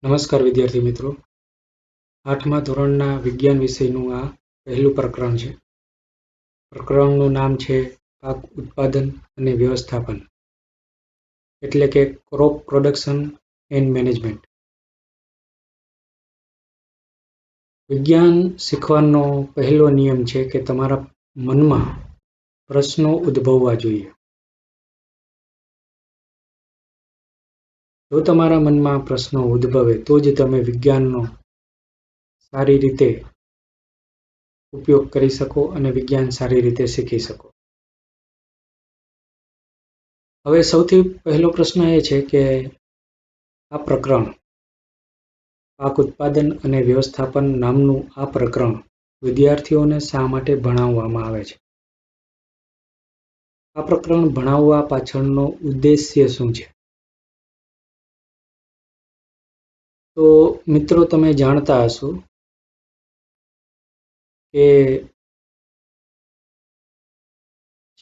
નમસ્કાર વિદ્યાર્થી મિત્રો, 8મા ધોરણના વિજ્ઞાન વિષયનું આ પહેલું પ્રકરણ છે. પ્રકરણનું નામ છે પાક ઉત્પાદન અને વ્યવસ્થાપન, એટલે કે ક્રોપ પ્રોડક્શન એન્ડ મેનેજમેન્ટ. વિજ્ઞાન શીખવાનો પહેલો નિયમ છે કે તમારા મનમાં પ્રશ્નો ઉદ્ભવવા જોઈએ. જો તમારા મનમાં પ્રશ્નો ઉદ્ભવે તો જ તમે વિજ્ઞાનનો સારી રીતે ઉપયોગ કરી શકો અને વિજ્ઞાન સારી રીતે શીખી શકો. હવે સૌથી પહેલો પ્રશ્ન એ છે કે આ પ્રકરણ પાક ઉત્પાદન અને વ્યવસ્થાપન નામનું આ પ્રકરણ વિદ્યાર્થીઓને શા માટે ભણાવવામાં આવે છે? આ પ્રકરણ ભણાવવા પાછળનો ઉદ્દેશ્ય શું છે? તો મિત્રો, તમે જાણતા હશો કે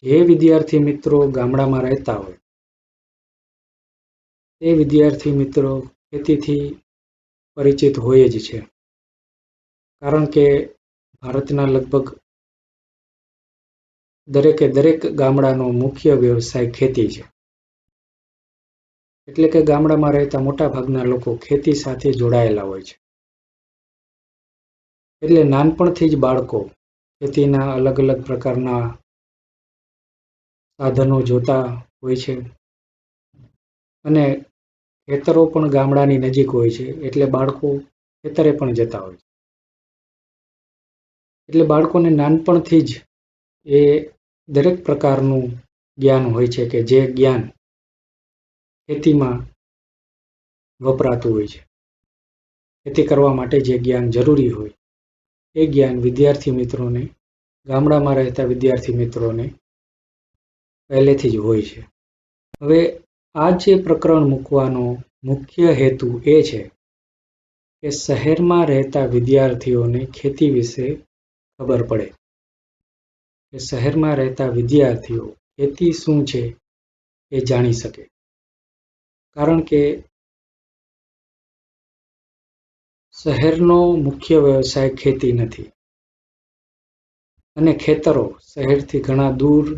જે વિદ્યાર્થી મિત્રો ગામડામાં રહેતા હોય તે વિદ્યાર્થી મિત્રો ખેતીથી પરિચિત હોય જ છે, કારણ કે ભારતના લગભગ દરેક ગામડાનો મુખ્ય વ્યવસાય ખેતી છે. એટલે કે ગામડામાં રહેતા મોટા ભાગના લોકો ખેતી સાથે જોડાયેલા હોય છે. એટલે નાનપણથી જ બાળકો ખેતીના અલગ અલગ પ્રકારના સાધનો જોતા હોય છે અને ખેતરો પણ ગામડાની નજીક હોય છે, એટલે બાળકો ખેતરે પણ જતા હોય છે. એટલે બાળકોને નાનપણથી જ એ દરેક પ્રકારનું જ્ઞાન હોય છે કે જે જ્ઞાન ખેતીમાં વપરાતું હોય છે. ખેતી કરવા માટે જે જ્ઞાન જરૂરી હોય એ જ્ઞાન વિદ્યાર્થી મિત્રોને, ગામડામાં રહેતા વિદ્યાર્થી મિત્રોને પહેલેથી જ હોય છે. હવે આ જે પ્રકરણ મૂકવાનો મુખ્ય હેતુ એ છે કે શહેરમાં રહેતા વિદ્યાર્થીઓને ખેતી વિશે ખબર પડે, કે શહેરમાં રહેતા વિદ્યાર્થીઓ ખેતી શું છે એ જાણી શકે. કારણ કે શહેરનો મુખ્ય વ્યવસાય ખેતી નથી અને ખેતરો શહેરથી ઘણા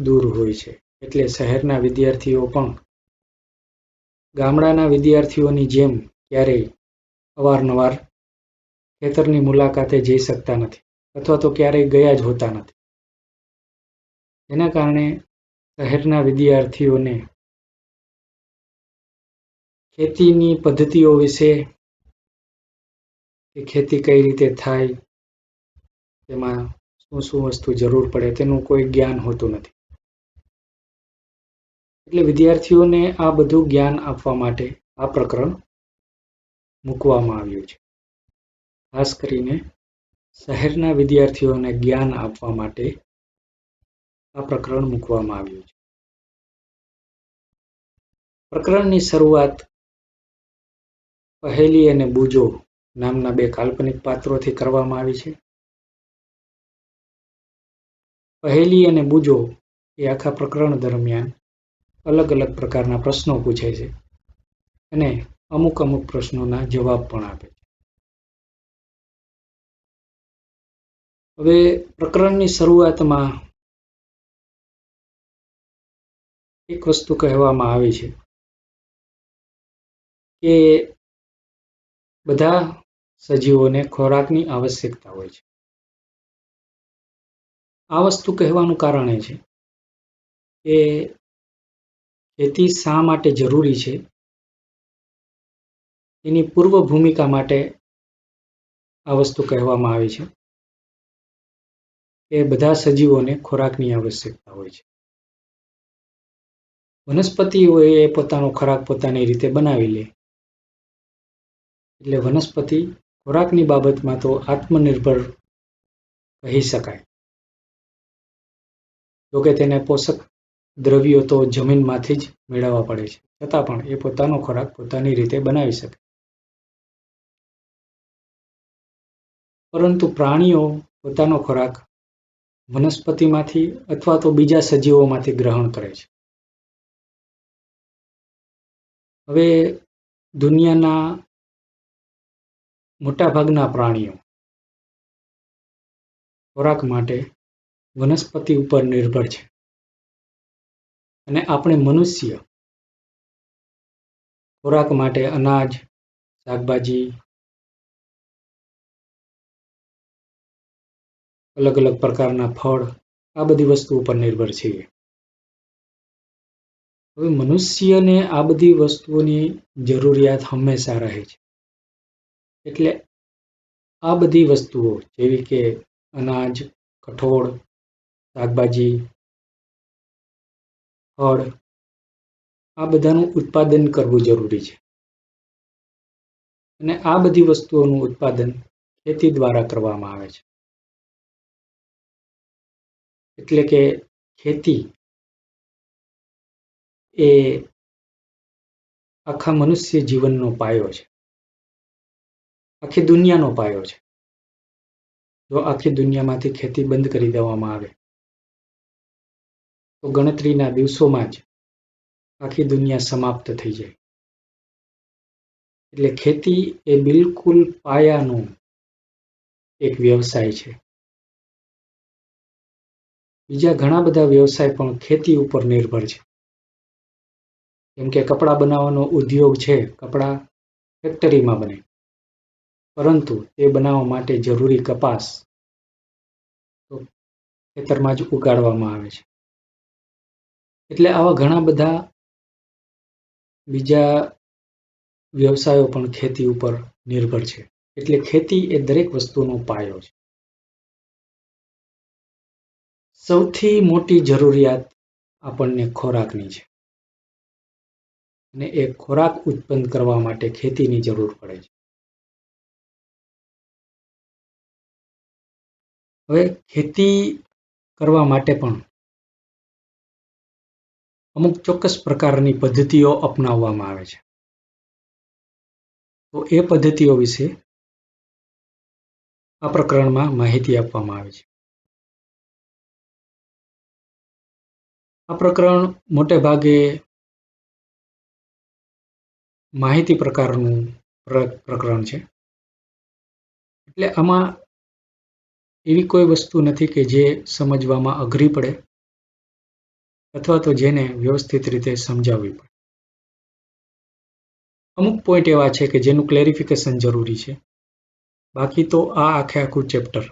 દૂર હોય છે. એટલે શહેરના વિદ્યાર્થીઓ પણ ગામડાના વિદ્યાર્થીઓની જેમ ક્યારેય અવારનવાર ખેતરની મુલાકાતે જઈ શકતા નથી, અથવા તો ક્યારેય ગયા જ હોતા નથી. જેના કારણે શહેરના વિદ્યાર્થીઓને ખેતીની પદ્ધતિઓ વિશે, કે ખેતી કઈ રીતે થાય, તેમાં શું વસ્તુ જરૂર પડે, તેનું કોઈ જ્ઞાન હોતું નથી. એટલે વિદ્યાર્થીઓને આ બધું જ્ઞાન આપવા માટે આ પ્રકરણ મૂકવામાં આવ્યું છે. ખાસ કરીને શહેરના વિદ્યાર્થીઓને જ્ઞાન આપવા માટે આ પ્રકરણ મૂકવામાં આવ્યું છે. પ્રકરણની શરૂઆત પહેલી અને બુજો નામના બે કાલ્પનિક પાત્રોથી કરવામાં આવી છે. પહેલી અને બુજો એ આખા પ્રકરણ દરમિયાન અલગ અલગ પ્રકારના પ્રશ્નો પૂછે છે અને અમુક પ્રશ્નોના જવાબ પણ આપે છે. હવે પ્રકરણની શરૂઆતમાં એક વસ્તુ કહેવામાં આવી છે કે બધા સજીવોને ખોરાકની આવશ્યકતા હોય છે. આ વસ્તુ કહેવાનું કારણ એ છે કે ખેતી શા માટે જરૂરી છે એની પૂર્વ ભૂમિકા માટે આ વસ્તુ કહેવામાં આવી છે કે બધા સજીવોને ખોરાકની આવશ્યકતા હોય છે. વનસ્પતિઓએ પોતાનો ખોરાક પોતાની રીતે બનાવી લે, એટલે વનસ્પતિ ખોરાકની બાબતમાં તો આત્મનિર્ભર કહી શકાય. જોકે તેને પોષક દ્રવ્યો તો જમીનમાંથી જ મેળવવા પડે છે, છતાં પણ એ પોતાનો ખોરાક પોતાની રીતે બનાવી શકે. પરંતુ પ્રાણીઓ પોતાનો ખોરાક વનસ્પતિમાંથી અથવા તો બીજા સજીવોમાંથી ગ્રહણ કરે છે. હવે દુનિયાના મોટાભાગના પ્રાણીઓ ખોરાક માટે વનસ્પતિ ઉપર નિર્ભર છે અને આપણે મનુષ્ય ખોરાક માટે અનાજ, શાકભાજી, અલગ અલગ પ્રકારના ફળ આ બધી વસ્તુ ઉપર નિર્ભર છીએ. હવે મનુષ્યને આ બધી વસ્તુઓની જરૂરિયાત હંમેશા રહે છે. એટલે આ બધી વસ્તુઓ જેવી કે અનાજ, કઠોળ, શાકભાજી, ફળ આ બધાનું ઉત્પાદન કરવું જરૂરી છે. અને આ બધી વસ્તુઓનું ઉત્પાદન ખેતી દ્વારા કરવામાં આવે છે. એટલે કે ખેતી એ આખા મનુષ્ય જીવનનો પાયો છે. આખી દુનિયાનો પાયો છે. જો આખી દુનિયામાંથી ખેતી બંધ કરી દેવામાં આવે તો ગણતરીના દિવસોમાં જ આખી દુનિયા સમાપ્ત થઈ જાય. એટલે ખેતી એ બિલકુલ પાયાનો એક વ્યવસાય છે. બીજા ઘણા બધા વ્યવસાય પણ ખેતી ઉપર નિર્ભર છે. જેમ કે કપડાં બનાવવાનો ઉદ્યોગ છે, કપડાં ફેક્ટરીમાં બને, પરંતુ તે બનાવવા માટે જરૂરી કપાસ તો ખેતરમાં જ ઉગાડવામાં આવે છે. એટલે આવા ઘણા બધા બીજા વ્યવસાયો પણ ખેતી ઉપર નિર્ભર છે. એટલે ખેતી એ દરેક વસ્તુનો પાયો છે. સૌથી મોટી જરૂરિયાત આપણને ખોરાકની છે અને એ ખોરાક ઉત્પન્ન કરવા માટે ખેતીની જરૂર પડે છે. હવે ખેતી કરવા માટે પણ અમુક ચોક્કસ પ્રકારની પદ્ધતિઓ અપનાવવામાં આવે છે. તો એ પદ્ધતિઓ વિશે આ પ્રકરણમાં માહિતી આપવામાં આવે છે. આ પ્રકરણ મોટે ભાગે માહિતી પ્રકારનું પ્રકરણ છે. એટલે આમાં એવી કોઈ વસ્તુ નથી કે જે સમજવામાં અઘરી પડે અથવા તો જેને વ્યવસ્થિત રીતે સમજાવવી પડે. અમુક પોઈન્ટ એવા છે કે જેનું ક્લેરિફિકેશન જરૂરી છે. બાકી તો આ આખું ચેપ્ટર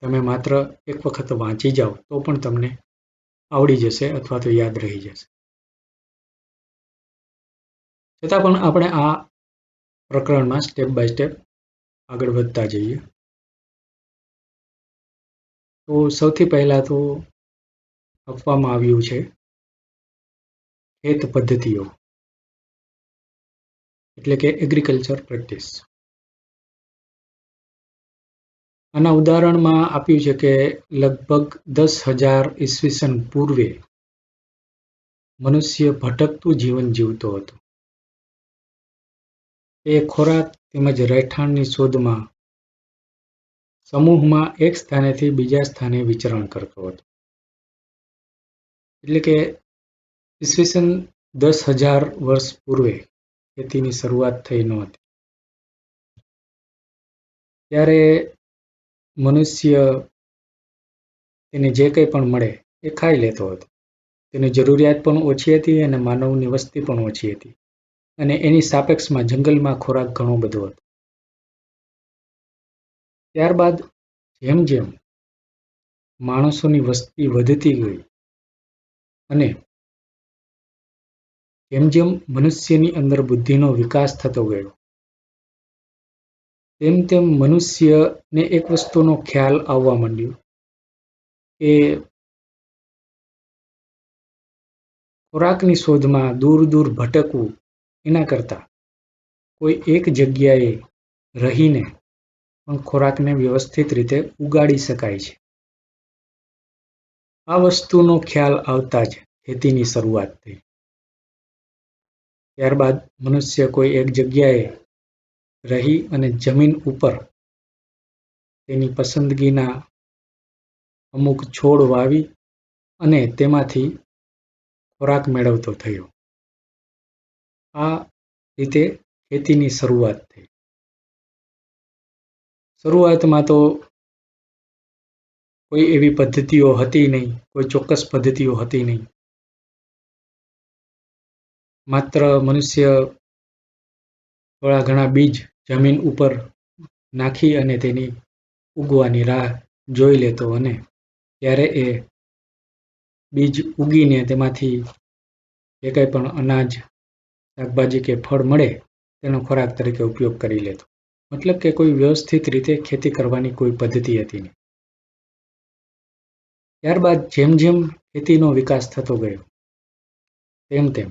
તમે માત્ર એક વખત વાંચી જાઓ તો પણ તમને આવડી જશે અથવા તો યાદ રહી જશે. છતાં પણ આપણે આ પ્રકરણમાં સ્ટેપ બાય સ્ટેપ આગળ વધતા જઈએ. તો સૌથી પહેલા તો આપવામાં આવ્યું છે ખેત પદ્ધતિઓ એટલે કે એગ્રીકલ્ચર પ્રેક્ટિસ. આના ઉદાહરણમાં આપ્યું છે કે લગભગ 10,000 ઈસવીસન પૂર્વે મનુષ્ય ભટકતું જીવન જીવતો હતો. એ ખોરાક તેમજ રહેઠાણની શોધમાં સમૂહમાં એક સ્થાનેથી બીજા સ્થાને વિચરણ કરતો હતો. એટલે કે ઈસવીસન 10,000 વર્ષ પૂર્વે ખેતીની શરૂઆત થઈ નહોતી. ત્યારે મનુષ્ય તેને જે કંઈ પણ મળે એ ખાઈ લેતો હતો. તેની જરૂરિયાત પણ ઓછી હતી અને માનવની વસ્તી પણ ઓછી હતી અને એની સાપેક્ષમાં જંગલમાં ખોરાક ઘણો બધો હતો. ત્યારબાદ જેમ જેમ માણસોની વસ્તી વધતી ગઈ અને જેમ જેમ મનુષ્યની અંદર બુદ્ધિનો વિકાસ થતો ગયો તેમ તેમ મનુષ્યને એક વસ્તુનો ખ્યાલ આવવા માંડ્યો કે ખોરાકની શોધમાં દૂર દૂર ભટકવું એના કરતાં કોઈ એક જગ્યાએ રહીને પણ ખોરાકને વ્યવસ્થિત રીતે ઉગાડી શકાય છે. આ વસ્તુનો ખ્યાલ આવતા જ ખેતીની શરૂઆત થઈ. ત્યારબાદ મનુષ્ય કોઈ એક જગ્યાએ રહી અને જમીન ઉપર તેની પસંદગીના અમુક છોડ વાવી અને તેમાંથી ખોરાક મેળવતો થયો. આ રીતે ખેતીની શરૂઆત થઈ. શરૂઆતમાં તો કોઈ એવી પદ્ધતિઓ હતી નહીં, કોઈ ચોક્કસ પદ્ધતિઓ હતી નહીં. માત્ર મનુષ્ય થોડા ઘણા બીજ જમીન ઉપર નાખી અને તેની ઉગવાની રાહ જોઈ લેતો અને ત્યારે એ બીજ ઉગીને તેમાંથી જે કંઈ પણ અનાજ, શાકભાજી કે ફળ મળે તેનો ખોરાક તરીકે ઉપયોગ કરી લેતો. મતલબ કે કોઈ વ્યવસ્થિત રીતે ખેતી કરવાની કોઈ પદ્ધતિ હતી નહીં. ત્યારબાદ જેમ જેમ ખેતીનો વિકાસ થતો ગયો તેમ તેમ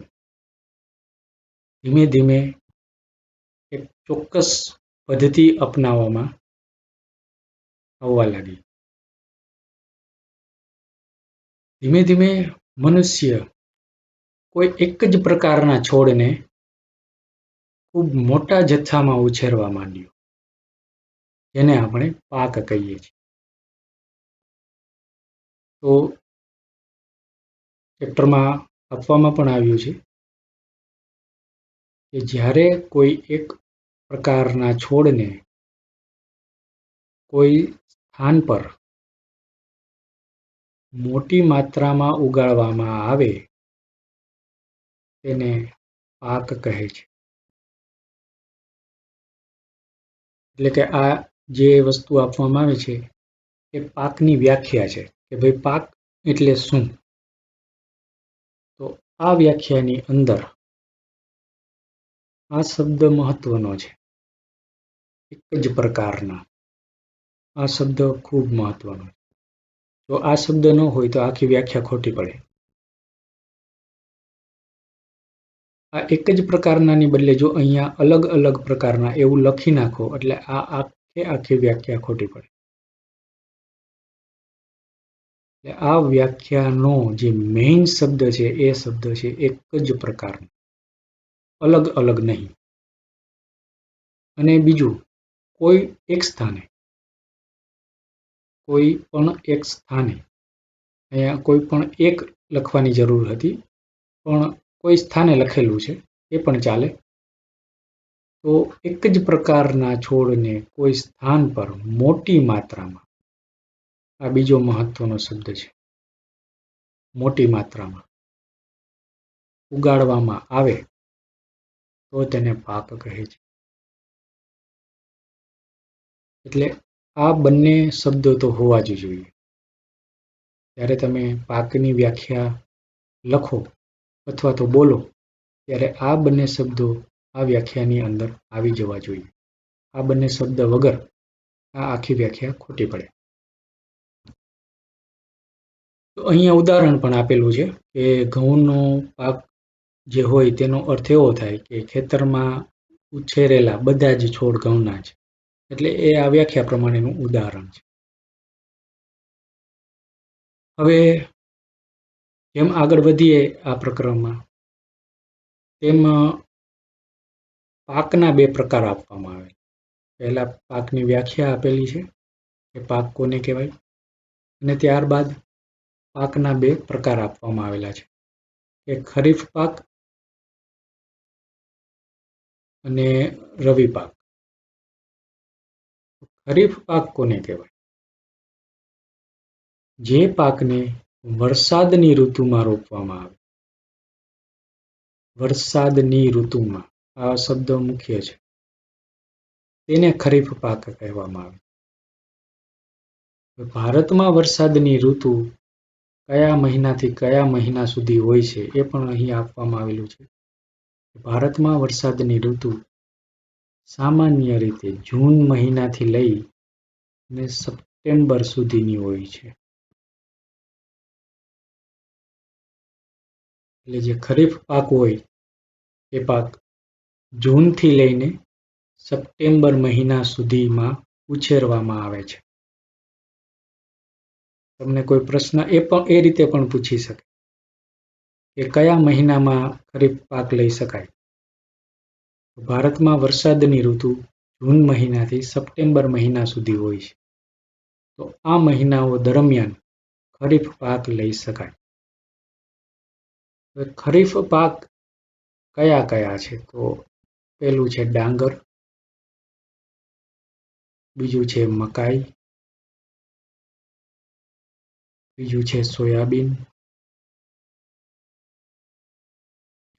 ધીમે ધીમે એક ચોક્કસ પદ્ધતિ અપનાવવામાં આવવા લાગી. ધીમે ધીમે મનુષ્ય કોઈ એક જ પ્રકારના છોડને ખૂબ મોટા જથ્થામાં ઉછેરવા માંડ્યો, જેને આપણે પાક કહીએ છીએ. તો ચેપ્ટરમાં આપવામાં પણ આવ્યું છે કે જ્યારે કોઈ એક પ્રકારના છોડને કોઈ સ્થાન પર મોટી માત્રામાં ઉગાડવામાં આવે તેને પાક કહે છે. એટલે કે આ જે વસ્તુ આપવામાં આવે છે એ પાકની વ્યાખ્યા છે કે ભાઈ પાક એટલે શું. તો આ વ્યાખ્યાની અંદર આ શબ્દ મહત્વનો છે. એક જ પ્રકારના આ શબ્દ ખૂબ મહત્વનો છે. જો આ શબ્દ ન હોય તો આખી વ્યાખ્યા ખોટી પડે. આ એક જ પ્રકારનાની બદલે જો અહીંયા અલગ અલગ પ્રકારના એવું લખી નાખો એટલે આ આખી વ્યાખ્યા ખોટી પડે. એટલે આ વ્યાખ્યાનો જે મેઇન શબ્દ છે એ શબ્દ છે એક જ પ્રકારનો, અલગ અલગ નહીં. અને બીજું, કોઈ એક સ્થાને અહીંયા કોઈ પણ એક લખવાની જરૂર હતી, પણ કોઈ સ્થાને લખેલું છે એ પણ ચાલે. તો એક જ પ્રકારના છોડને કોઈ સ્થાન પર મોટી માત્રામાં, આ બીજો મહત્વનો શબ્દ છે, મોટી માત્રામાં ઉગાડવામાં આવે તો તેને પાક કહે છે. એટલે આ બંને શબ્દો તો હોવા જ જોઈએ. જ્યારે તમે પાકની વ્યાખ્યા લખો અથવા તો બોલો ત્યારે આ બંને શબ્દો આ વ્યાખ્યાની અંદર આવી જવા જોઈએ. આ બંને શબ્દ વગર આ આખી વ્યાખ્યા ખોટી પડે. તો અહીંયા ઉદાહરણ પણ આપેલું છે કે ઘઉંનો પાક જે હોય તેનો અર્થ એવો થાય કે ખેતરમાં ઉછેરેલા બધા જ છોડ ઘઉંના છે. એટલે એ આ વ્યાખ્યા પ્રમાણેનું ઉદાહરણ છે. હવે જેમ આગળ વધીએ આ પ્રકરણમાં તેમ પાકના બે પ્રકાર આપવામાં આવે. પહેલા પાકની વ્યાખ્યા આપેલી છે કે પાક કોને કહેવાય, અને ત્યારબાદ પાકના બે પ્રકાર આપવામાં આવેલા છે કે ખરીફ પાક અને રવિ પાક. ખરીફ પાક કોને કહેવાય? જે પાકને વરસાદની ઋતુમાં રોપવામાં આવે. વરસાદની ઋતુમાં, આ શબ્દ મુખ્ય છે, તેને ખરીફ પાક કહેવામાં આવે. ભારતમાં વરસાદની ઋતુ કયા મહિનાથી કયા મહિના સુધી હોય છે એ પણ અહીં આપવામાં આવેલું છે. ભારતમાં વરસાદની ઋતુ સામાન્ય રીતે જૂન મહિનાથી લઈને સપ્ટેમ્બર સુધીની હોય છે. એટલે જે ખરીફ પાક હોય એ પાક જૂનથી લઈને સપ્ટેમ્બર મહિના સુધીમાં ઉછેરવામાં આવે છે. તમને કોઈ પ્રશ્ન એ રીતે પણ પૂછી શકે કે કયા મહિનામાં ખરીફ પાક લઈ શકાય. ભારતમાં વરસાદની ઋતુ જૂન મહિનાથી સપ્ટેમ્બર મહિના સુધી હોય છે. તો આ મહિનાઓ દરમિયાન ખરીફ પાક લઈ શકાય. ખરીફ પાક કયા કયા છે? તો પહેલું છે ડાંગર, બીજું છે મકાઈ, ત્રીજું છે સોયાબીન,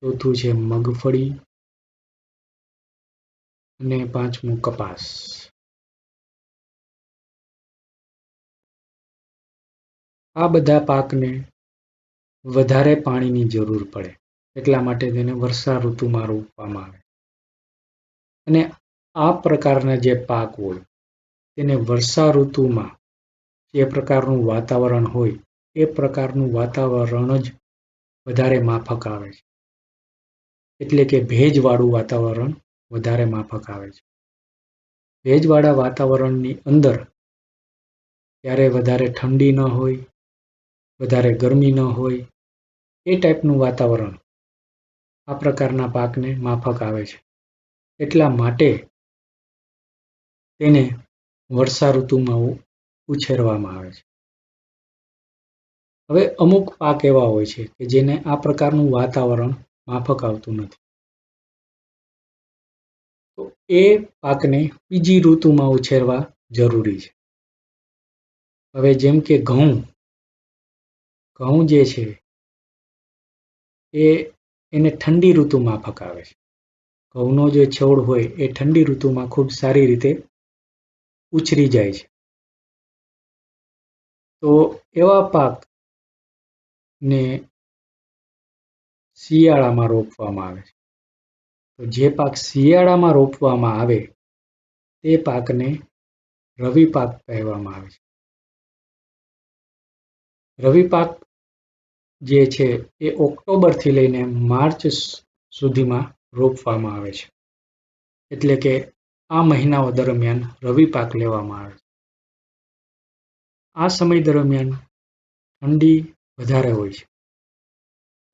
ચોથું છે મગફળી અને પાંચમું કપાસ. આ બધા પાકને વધારે પાણીની જરૂર પડે, એટલા માટે તેને વર્ષા ઋતુમાં રોપવામાં આવે. અને આ પ્રકારના જે પાક હોય તેને વર્ષા ઋતુમાં જે પ્રકારનું વાતાવરણ હોય એ પ્રકારનું વાતાવરણ જ વધારે માફક આવે છે. એટલે કે ભેજવાળું વાતાવરણ વધારે માફક આવે છે. ભેજવાળા વાતાવરણની અંદર ત્યારે વધારે ઠંડી ન હોય, વધારે ગરમી ન હોય, એ ટાઈપનું વાતાવરણ આ પ્રકારના પાકને માફક આવે છે. એટલા માટે તેને વર્ષા ઋતુમાં ઉછેરવામાં આવે છે. હવે અમુક પાક એવા હોય છે કે જેને આ પ્રકારનું વાતાવરણ માફક આવતું નથી. તો એ પાકને બીજી ઋતુમાં ઉછેરવા જરૂરી છે. હવે જેમ કે ઘઉં જે છે એને ઠંડી ઋતુ માફક આવે છે. ઘઉંનો જે છોડ હોય એ ઠંડી ઋતુમાં ખૂબ સારી રીતે ઉછરી જાય છે. તો એવા પાકને શિયાળામાં રોપવામાં આવે છે. તો જે પાક શિયાળામાં રોપવામાં આવે તે પાકને રવિ પાક કહેવામાં આવે છે. રવિ પાક જે છે એ ઓક્ટોબરથી લઈને માર્ચ સુધીમાં રોપવામાં આવે છે. એટલે કે આ મહિનાઓ દરમિયાન રવિ પાક લેવામાં આવે છે. આ સમય દરમિયાન ઠંડી વધારે હોય છે.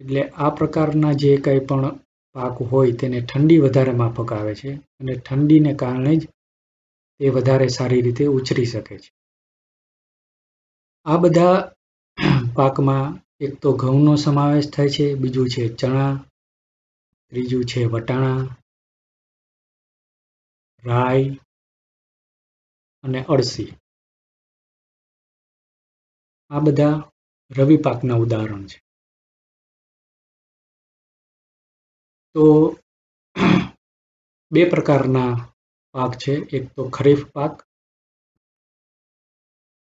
એટલે આ પ્રકારના જે કંઈ પણ પાક હોય તેને ઠંડી વધારે માફક આવે છે અને ઠંડીને કારણે જ તે વધારે સારી રીતે ઉછરી શકે છે. આ બધા પાકમાં એક તો ઘઉંનો સમાવેશ થાય છે, બીજું છે ચણા, ત્રીજું છે વટાણા, રાઈ અને અળસી. આ બધા રવિ પાકના ઉદાહરણ છે. તો બે પ્રકારના પાક છે, એક તો ખરીફ પાક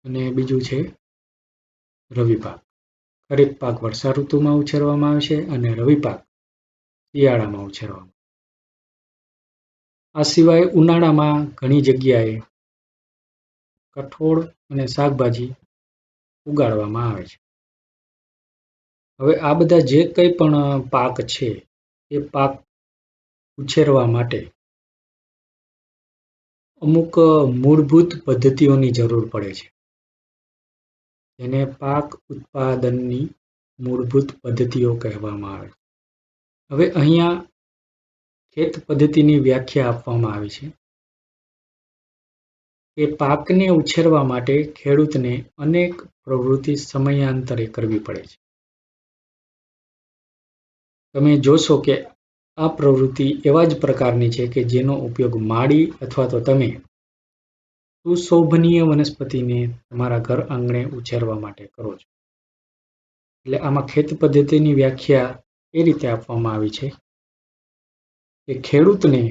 અને બીજું છે રવિ પાક. ખરીફ પાક વર્ષા ઋતુમાં ઉછેરવામાં આવે છે અને રવિ પાક શિયાળામાં ઉછેરવામાં. આ સિવાય ઉનાળામાં ઘણી જગ્યાએ કઠોળ અને શાકભાજી ઉગાડવામાં આવે છે. હવે આ બધા જે કંઈ પણ પાક છે એ પાક ઉછેરવા માટે અમુક મૂળભૂત પદ્ધતિઓની જરૂર પડે છે. જેને પાક ઉત્પાદનની મૂળભૂત પદ્ધતિઓ કહેવામાં આવે છે. હવે અહીંયા ખેત પદ્ધતિની વ્યાખ્યા આપવામાં આવી છે કે પાકને ઉછેરવા માટે ખેડૂતને અનેક પ્રવૃત્તિ સમયાંતરે કરવી પડે છે. તમે જોશો કે આ પ્રવૃત્તિ એવા જ પ્રકારની છે કે જેનો ઉપયોગ માળી અથવા તો તમે સુશોભનીય વનસ્પતિને તમારા ઘર આંગણે ઉછેરવા માટે કરો છો. એટલે આમાં ખેત પદ્ધતિની વ્યાખ્યા એ રીતે આપવામાં આવી છે કે ખેડૂતને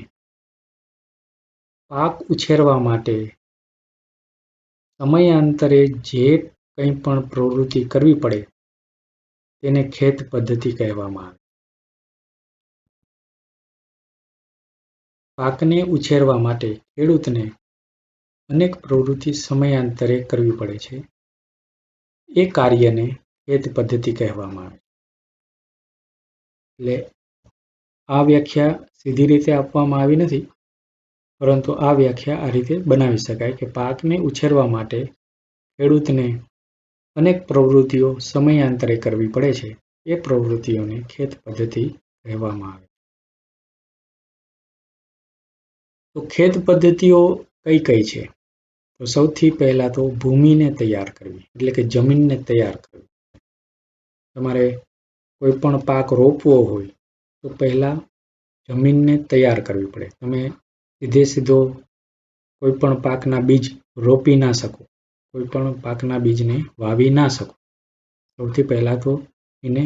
પાક ઉછેરવા માટે સમયાંતરે જે કંઈ પણ પ્રવૃત્તિ કરવી પડે તેને ખેત પદ્ધતિ કહેવામાં આવે. પાકને ઉછેરવા માટે ખેડૂતને અનેક પ્રવૃત્તિ સમયાંતરે કરવી પડે છે. એ કાર્યને ખેત પદ્ધતિ કહેવામાં આવે. એટલે આ વ્યાખ્યા સીધી રીતે આપવામાં આવી નથી, પરંતુ આ વ્યાખ્યા આ રીતે બનાવી શકાય કે પાકને ઉછેરવા માટે ખેડૂતને અનેક પ્રવૃત્તિઓ સમયાંતરે કરવી પડે છે. એ પ્રવૃત્તિઓને ખેત પદ્ધતિ કહેવામાં આવે. તો ખેત પદ્ધતિઓ કઈ કઈ છે? તો સૌથી પહેલા તો ભૂમિને તૈયાર કરવી, એટલે કે જમીનને તૈયાર કરવી. તમારે કોઈ પણ પાક રોપવો હોય તો પહેલા જમીનને તૈયાર કરવી પડે. તમે સીધો કોઈ પણ પાકના બીજ રોપી ના શકો, કોઈ પણ પાકના બીજને વાવી ના શકો, સૌથી પહેલા તો એને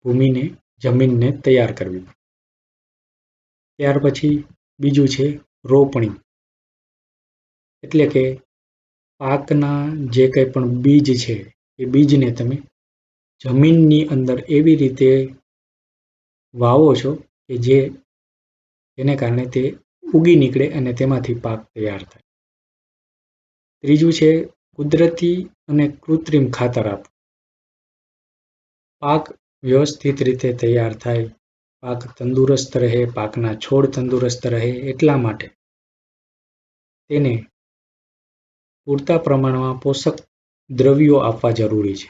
ભૂમિને, જમીનને તૈયાર કરવી. ત્યાર પછી બીજું છે રોપણી, એટલે કે પાકના જે કંઈ પણ બીજ છે એ બીજને તમે જમીનની અંદર એવી રીતે વાવો છો કે જેને કારણે તે ઉગી નીકળે અને તેમાંથી પાક તૈયાર થાય. ત્રીજું છે કુદરતી અને કૃત્રિમ ખાતર આપવું. પાક વ્યવસ્થિત રીતે તૈયાર થાય, પાક તંદુરસ્ત રહે, પાકના છોડ તંદુરસ્ત રહે એટલા માટે તેને પૂરતા પ્રમાણમાં પોષક દ્રવ્યો આપવા જરૂરી છે.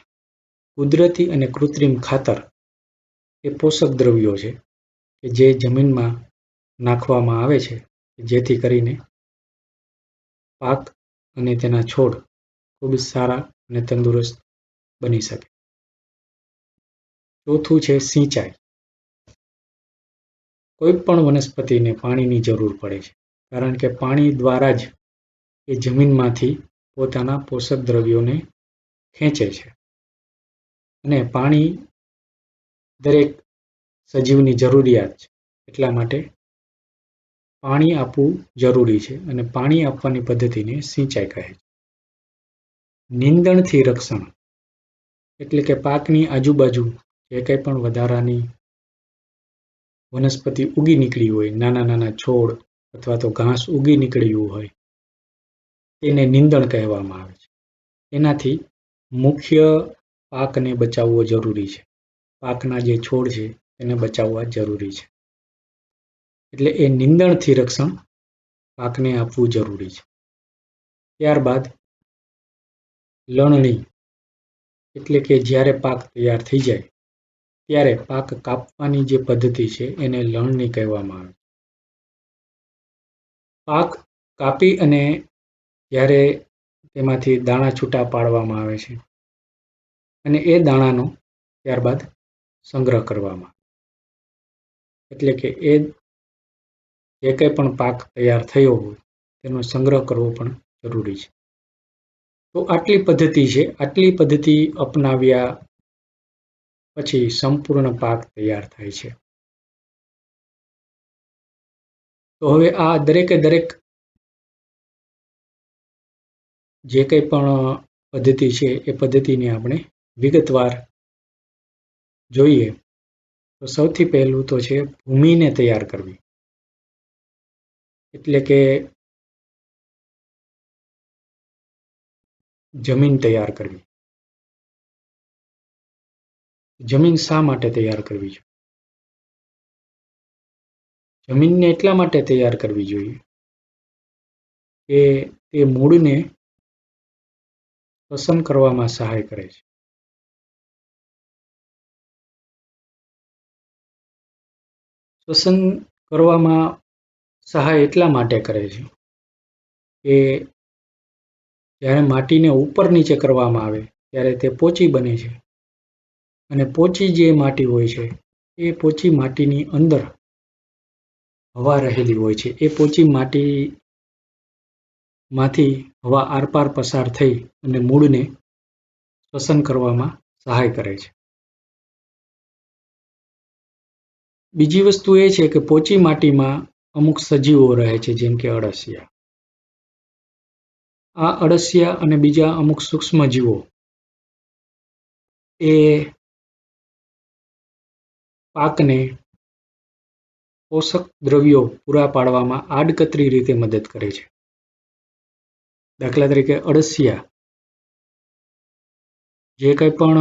કુદરતી અને કૃત્રિમ ખાતર એ પોષક દ્રવ્યો છે કે જે જમીનમાં નાખવામાં આવે છે, જેથી કરીને પાક અને તેના છોડ ખૂબ સારા અને તંદુરસ્ત બની શકે. ચોથું છે સિંચાઈ. કોઈ પણ વનસ્પતિને પાણીની જરૂર પડે છે, કારણ કે પાણી દ્વારા જ એ જમીનમાંથી પોતાના પોષક દ્રવ્યોને ખેંચે છે. અને પાણી દરેક સજીવની જરૂરિયાત છે, એટલા માટે પાણી આપવું જરૂરી છે અને પાણી આપવાની પદ્ધતિને સિંચાઈ કહે છે. નીંદણથી રક્ષણ, એટલે કે પાકની આજુબાજુ જે કંઈ પણ વધારાની વનસ્પતિ ઉગી નીકળી હોય, નાના નાના છોડ અથવા તો ઘાસ ઉગી નીકળ્યું હોય, તેને નીંદણ કહેવામાં આવે છે. એનાથી મુખ્ય પાકને બચાવવો જરૂરી છે. પાકના જે છોડ છે તેને બચાવવા જરૂરી છે. એટલે એ નીંદણથી રક્ષણ પાકને આપવું જરૂરી છે. ત્યારબાદ લણણી, એટલે કે જ્યારે પાક તૈયાર થઈ જાય ત્યારે પાક કાપવાની જે પદ્ધતિ છે એને લણણી કહેવામાં આવે છે. પાક કાપી અને જ્યારે તેમાંથી દાણા છૂટા પાડવામાં આવે છે અને એ દાણાનો ત્યારબાદ સંગ્રહ કરવામાં, એટલે કે એ જે કંઈ પણ પાક તૈયાર થયો હોય તેનો સંગ્રહ કરવો પણ જરૂરી છે. તો આટલી પદ્ધતિ છે. આટલી પદ્ધતિ અપનાવ્યા પછી સંપૂર્ણ પાક તૈયાર થાય છે. તો હવે આ દરેકે દરેક જે કંઈ પણ પદ્ધતિ છે એ પદ્ધતિને આપણે વિગતવાર જોઈએ તો સૌથી પહેલું તો છે ભૂમિને તૈયાર કરવી, એટલે કે જમીન તૈયાર કરવી. જમીન શા માટે તૈયાર કરવી જોઈએ? જમીનને એટલા માટે તૈયાર કરવી જોઈએ કે તે મૂળને શ્વસન કરવામાં સહાય કરે છે. શ્વસન કરવામાં સહાય એટલા માટે કરે છે કે જ્યારે માટીને ઉપર નીચે કરવામાં આવે ત્યારે તે પોચી બને છે અને પોચી જે માટી હોય છે એ પોચી માટીની અંદર હવા રહેલી હોય છે. એ પોચી માટીમાંથી હવા આરપાર પસાર થઈ અને મૂળને શ્વસન કરવામાં સહાય કરે છે. બીજી વસ્તુ એ છે કે પોચી માટીમાં અમુક સજીવો રહે છે, જેમ કે અળસિયા. આ અળસિયા અને બીજા અમુક સૂક્ષ્મ જીવો એ પાકને પોષક દ્રવ્યો પૂરા પાડવામાં આડકતરી રીતે મદદ કરે છે. દાખલા તરીકે અળસિયા જે કંઈ પણ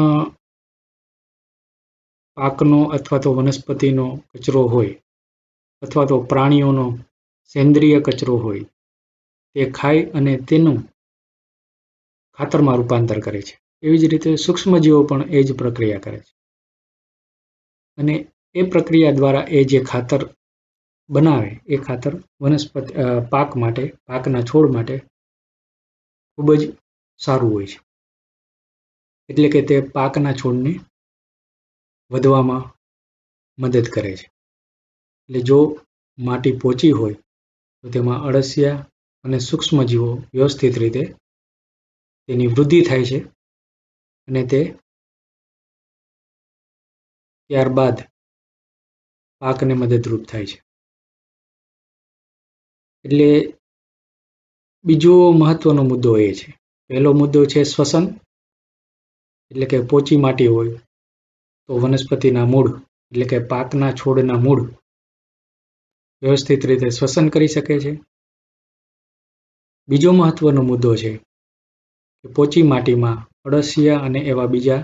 પાકનો અથવા તો વનસ્પતિનો કચરો હોય અથવા તો પ્રાણીઓનો સેન્દ્રિય કચરો હોય તે ખાય અને તેનું ખાતરમાં રૂપાંતર કરે છે. એવી જ રીતે સૂક્ષ્મજીવો પણ એ જ પ્રક્રિયા કરે છે અને એ પ્રક્રિયા દ્વારા એ જે ખાતર બનાવે એ ખાતર પાક માટે, પાકના છોડ માટે ખૂબ જ સારું હોય છે. એટલે કે તે પાકના છોડને વધવામાં મદદ કરે છે. એટલે જો માટી પોચી હોય તો તેમાં અળસિયા અને સૂક્ષ્મજીવો વ્યવસ્થિત રીતે તેની વૃદ્ધિ થાય છે અને તે ત્યારબાદ પાકને મદદરૂપ થાય છે. એટલે બીજો મહત્વનો મુદ્દો એ છે. પહેલો મુદ્દો છે શ્વસન, એટલે કે પોચી માટી હોય તો વનસ્પતિના મૂળ એટલે કે પાકના છોડના મૂળ વ્યવસ્થિત રીતે શ્વસન કરી શકે છે. બીજો મહત્વનો મુદ્દો છે કે પોચી માટીમાં અળસિયા અને એવા બીજા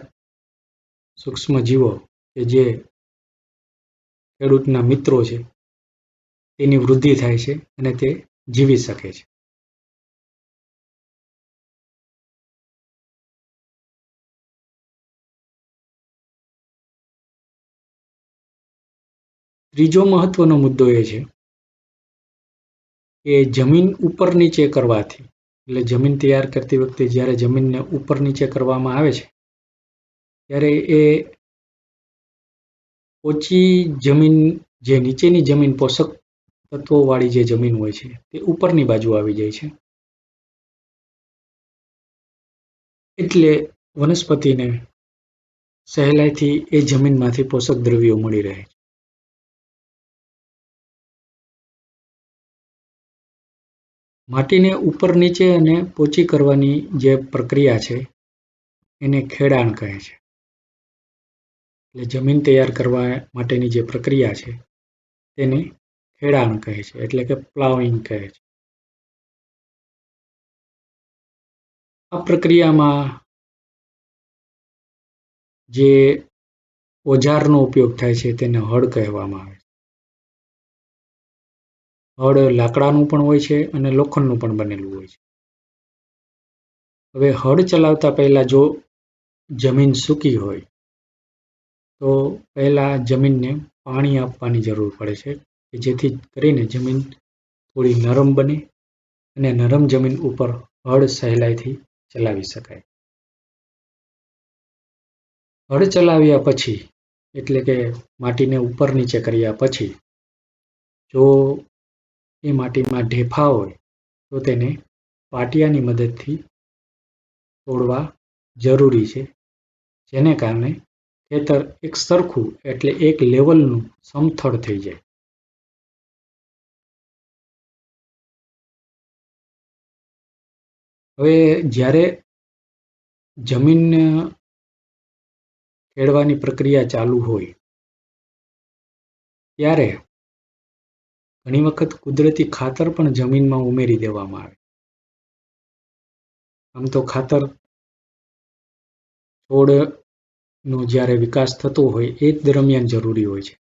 સૂક્ષ્મ જીવો કે જે ખેડૂતના મિત્રો છે તેની વૃદ્ધિ થાય છે અને તે જીવી શકે છે. ત્રીજો મહત્વનો મુદ્દો એ છે કે જમીન ઉપર નીચે કરવાથી, એટલે જમીન તૈયાર કરતી વખતે જ્યારે જમીનને ઉપર નીચે કરવામાં આવે છે ત્યારે એ ઓછી જમીન, જે નીચેની જમીન પોષક તત્વોવાળી જે જમીન હોય છે તે ઉપરની બાજુ આવી જાય છે. એટલે વનસ્પતિને સહેલાઈથી એ જમીનમાંથી પોષક દ્રવ્યો મળી રહે છે. માટીને ઉપર નીચે અને પોચી કરવાની જે પ્રક્રિયા છે એને ખેડાણ કહે છે. એટલે જમીન તૈયાર કરવા માટેની જે પ્રક્રિયા છે તેને ખેડાણ કહે છે, એટલે કે પ્લાવિંગ કહે છે. આ પ્રક્રિયામાં જે ઓજારનો ઉપયોગ થાય છે તેને હળ કહેવામાં આવે છે. હળ લાકડાનું પણ હોય છે અને લોખંડનું પણ બનેલું હોય છે. હવે હળ ચલાવતા પહેલા જો જમીન સૂકી હોય તો પહેલા જમીનને પાણી આપવાની જરૂર પડે છે કે જેથી કરીને જમીન થોડી નરમ બને અને નરમ જમીન ઉપર હળ સહેલાઈથી ચલાવી શકાય. હળ ચલાવ્યા પછી, એટલે કે માટીને ઉપર નીચે કર્યા પછી જો એ માટીમાં ઢેફા હોય તો તેને પાટિયાની મદદથી તોડવા જરૂરી છે, જેને કારણે ખેતર એક સરખું, એટલે એક લેવલનું સમથળ થઈ જાય. હવે જ્યારે જમીન ખેડવાની પ્રક્રિયા ચાલુ હોય ત્યારે ઘણી વખત કુદરતી ખાતર પણ જમીનમાં ઉમેરી દેવામાં આવે. આમ તો ખાતર છોડનો જ્યારે વિકાસ થતો હોય એ જ દરમિયાન જરૂરી હોય છે,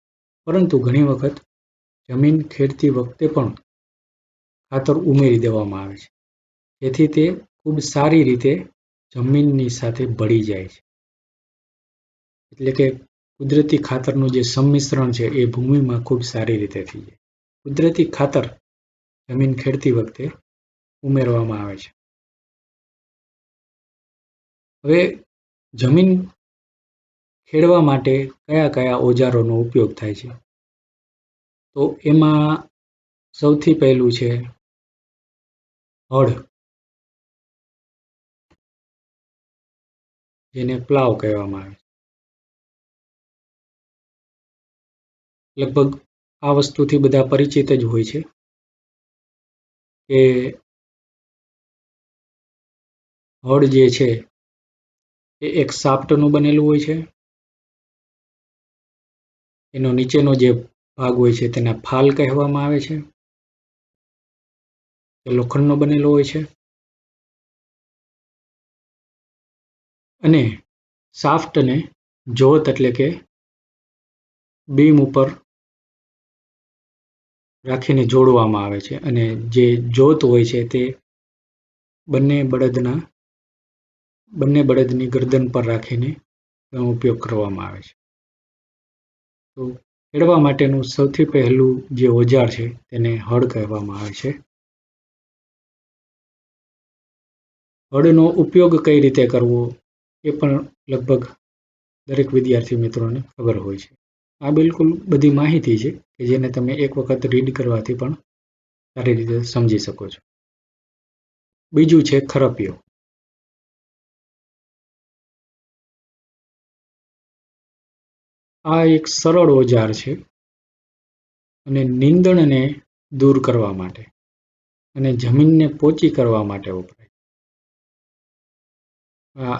પરંતુ ઘણી વખત જમીન ખેડતી વખતે પણ ખાતર ઉમેરી દેવામાં આવે છે, જેથી તે ખૂબ સારી રીતે જમીનની સાથે ભળી જાય છે. એટલે કે કુદરતી ખાતરનું જે સંમિશ્રણ છે એ ભૂમિમાં ખૂબ સારી રીતે થઈ જાય. કુદરતી ખાતર જમીન ખેડતી વખતે ઉમેરવામાં આવે છે. હવે જમીન ખેડવા માટે કયા કયા ઓજારોનો ઉપયોગ થાય છે? તો એમાં સૌથી પહેલું છે હળ, જેને પ્લાવ કહેવામાં આવે છે. લગભગ આ વસ્તુથી બધા પરિચિત જ હોય છે કે હળ જે છે એ એક શાફ્ટનું બનેલું હોય છે. એનો નીચેનો જે ભાગ હોય છે તેને ફાલ કહેવામાં આવે છે. એ લોખંડનો બનેલો હોય છે અને શાફ્ટને જોત, એટલે કે બીમ ઉપર રાખીને જોડવામાં આવે છે અને જે જોત હોય છે તે બંને બળદની ગરદન પર રાખીને તેનો ઉપયોગ કરવામાં આવે છે. તો ખેડવા માટેનું સૌથી પહેલું જે ઓજાર છે તેને હળ કહેવામાં આવે છે. હળનો ઉપયોગ કઈ રીતે કરવો એ પણ લગભગ દરેક વિદ્યાર્થી મિત્રોને ખબર હોય છે. આ બિલકુલ બધી માહિતી છે કે જેને તમે એક વખત રીડ કરવાથી પણ સારી રીતે સમજી શકો છો. બીજું છે ખરપિયો. આ એક સરળ ઓજાર છે અને નીંદણને દૂર કરવા માટે અને જમીનને પોચી કરવા માટે વપરાય. આ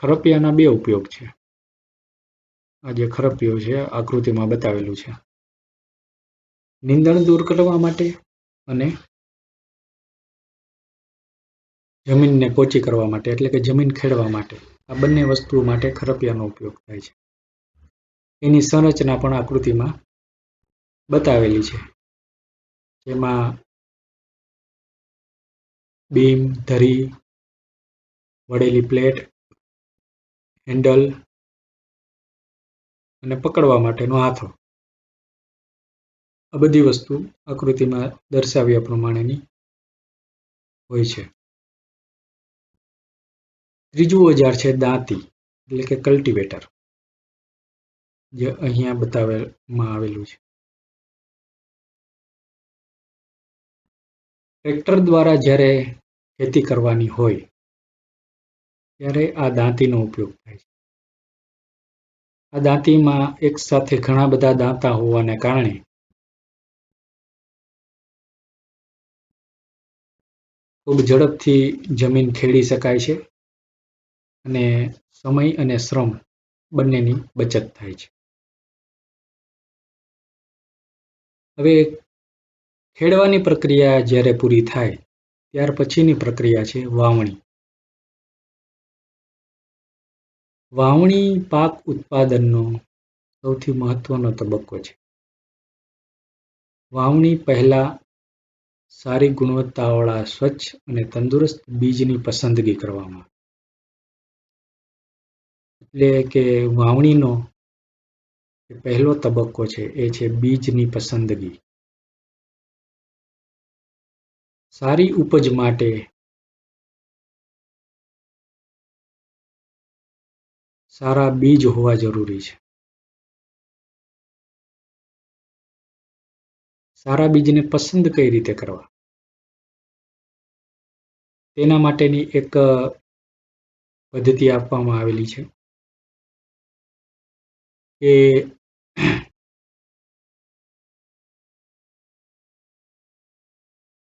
ખરપિયાના બે ઉપયોગ છે. આ જે ખરપિયો છે આકૃતિમાં બતાવેલું છે, નીંદણ દૂર કરવા માટે અને જમીનને પોચી કરવા માટે, એટલે કે જમીન ખેડવા માટે. આ બંને વસ્તુઓ માટે ખરપિયાનો ઉપયોગ થાય છે. એની સંરચના પણ આકૃતિમાં બતાવેલી છે, જેમાં બીમ, ધરી, વળેલી પ્લેટ, હેન્ડલ અને પકડવા માટેનો હાથો. આ બધી વસ્તુ આકૃતિમાં દર્શાવ્યા પ્રમાણેની હોય છે. ત્રીજું ઓજાર છે દાંતી, એટલે કે કલ્ટિવેટર, જે અહીંયા બતાવવામાં આવેલું છે. ટ્રેક્ટર દ્વારા જ્યારે ખેતી કરવાની હોય ત્યારે આ દાંતીનો ઉપયોગ થાય છે. આ દાંતીમાં એક સાથે ઘણા બધા દાંતા હોવાને કારણે ખૂબ ઝડપથી જમીન ખેડી શકાય છે અને સમય અને શ્રમ બંનેની બચત થાય છે. હવે ખેડવાની પ્રક્રિયા જ્યારે પૂરી થાય ત્યાર પછીની પ્રક્રિયા છે વાવણી. વાવણી પાક ઉત્પાદનનો સૌથી મહત્વનો તબક્કો છે. વાવણી પહેલા સારી ગુણવત્તાવાળા સ્વચ્છ અને તંદુરસ્ત બીજની પસંદગી કરવામાં. એટલે કે વાવણીનો પહેલો તબક્કો છે એ છે બીજની પસંદગી. સારી ઉપજ માટે સારા બીજ હોવા જરૂરી છે. સારા બીજને પસંદ કઈ રીતે કરવા, તેના માટેની એક પદ્ધતિ આપવામાં આવેલી છે કે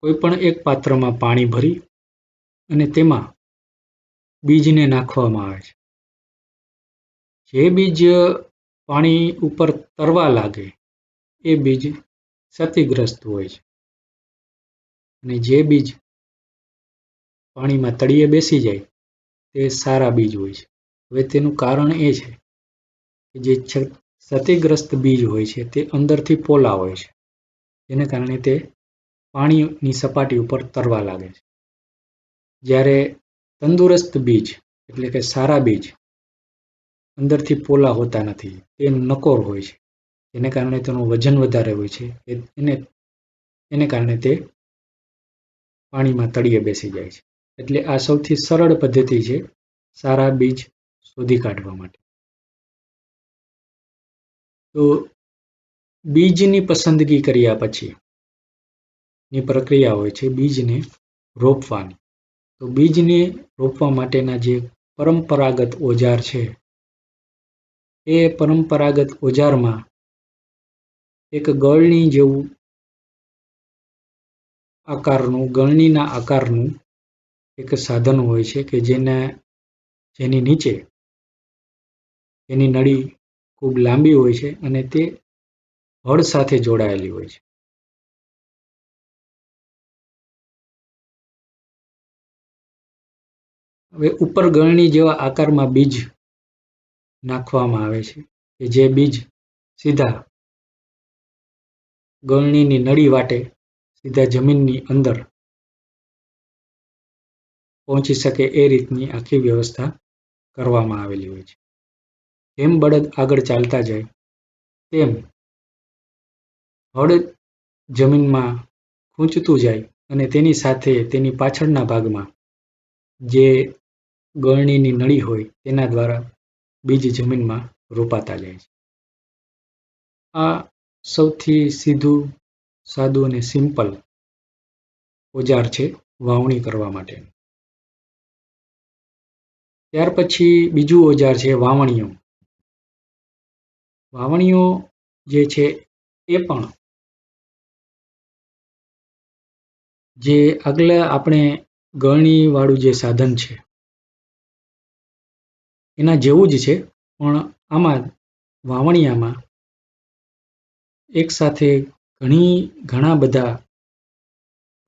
કોઈ પણ એક પાત્રમાં પાણી ભરી અને તેમાં બીજને નાખવામાં આવે છે. જે બીજ પાણી ઉપર તરવા લાગે એ બીજ ક્ષતિગ્રસ્ત હોય છે અને જે બીજ પાણીમાં તળિયે બેસી જાય તે સારા બીજ હોય છે. હવે તેનું કારણ એ છે કે જે ક્ષતિગ્રસ્ત બીજ હોય છે તે અંદરથી પોલા હોય છે, જેને કારણે તે પાણીની સપાટી ઉપર તરવા લાગે છે. જ્યારે તંદુરસ્ત બીજ એટલે કે સારા બીજ અંદરથી પોલા હોતા નથી, તે નકોર હોય છે, જેને કારણે તેનું વજન વધારે હોય છે. એને કારણે તે પાણીમાં તળિયે બેસી જાય છે. એટલે આ સૌથી સરળ પદ્ધતિ છે સારા બીજ શોધી કાઢવા માટે. તો બીજની પસંદગી કર્યા પછી ની પ્રક્રિયા હોય છે બીજને રોપવાની. તો બીજને રોપવા માટેના જે પરંપરાગત ઓજાર છે એ પરંપરાગત ઓજારમાં એક ગળણી જેવું ગળણીના આકારનું એક સાધન હોય છે કે જેની નીચે એની નળી ખૂબ લાંબી હોય છે અને તે હળ સાથે જોડાયેલી હોય છે. હવે ઉપર ગળણી જેવા આકારમાં બીજ નાખવામાં આવે છે કે જે બીજ સીધા ગળણીની નળી વાટે સીધા જમીનની અંદર પહોંચી શકે એ રીતની આખી વ્યવસ્થા કરવામાં આવેલી હોય છે. જેમ બળદ આગળ ચાલતા જાય તેમ હળ જમીનમાં ખૂંચતું જાય અને તેની સાથે તેની પાછળના ભાગમાં જે ગળણીની નળી હોય તેના દ્વારા બીજ જમીનમાં રોપાતા જાય છે. આ સૌથી સીધું, સાદું અને સિમ્પલ ઓજાર છે વાવણી કરવા માટે. ત્યાર પછી બીજું ઓજાર છે વાવણીઓ. વાવણીઓ જે છે એ પણ જે આગલા આપણે ગળણી વાળું જે સાધન છે એના જેવું જ છે, પણ આમાં વાવણિયામાં એક સાથે ઘણા બધા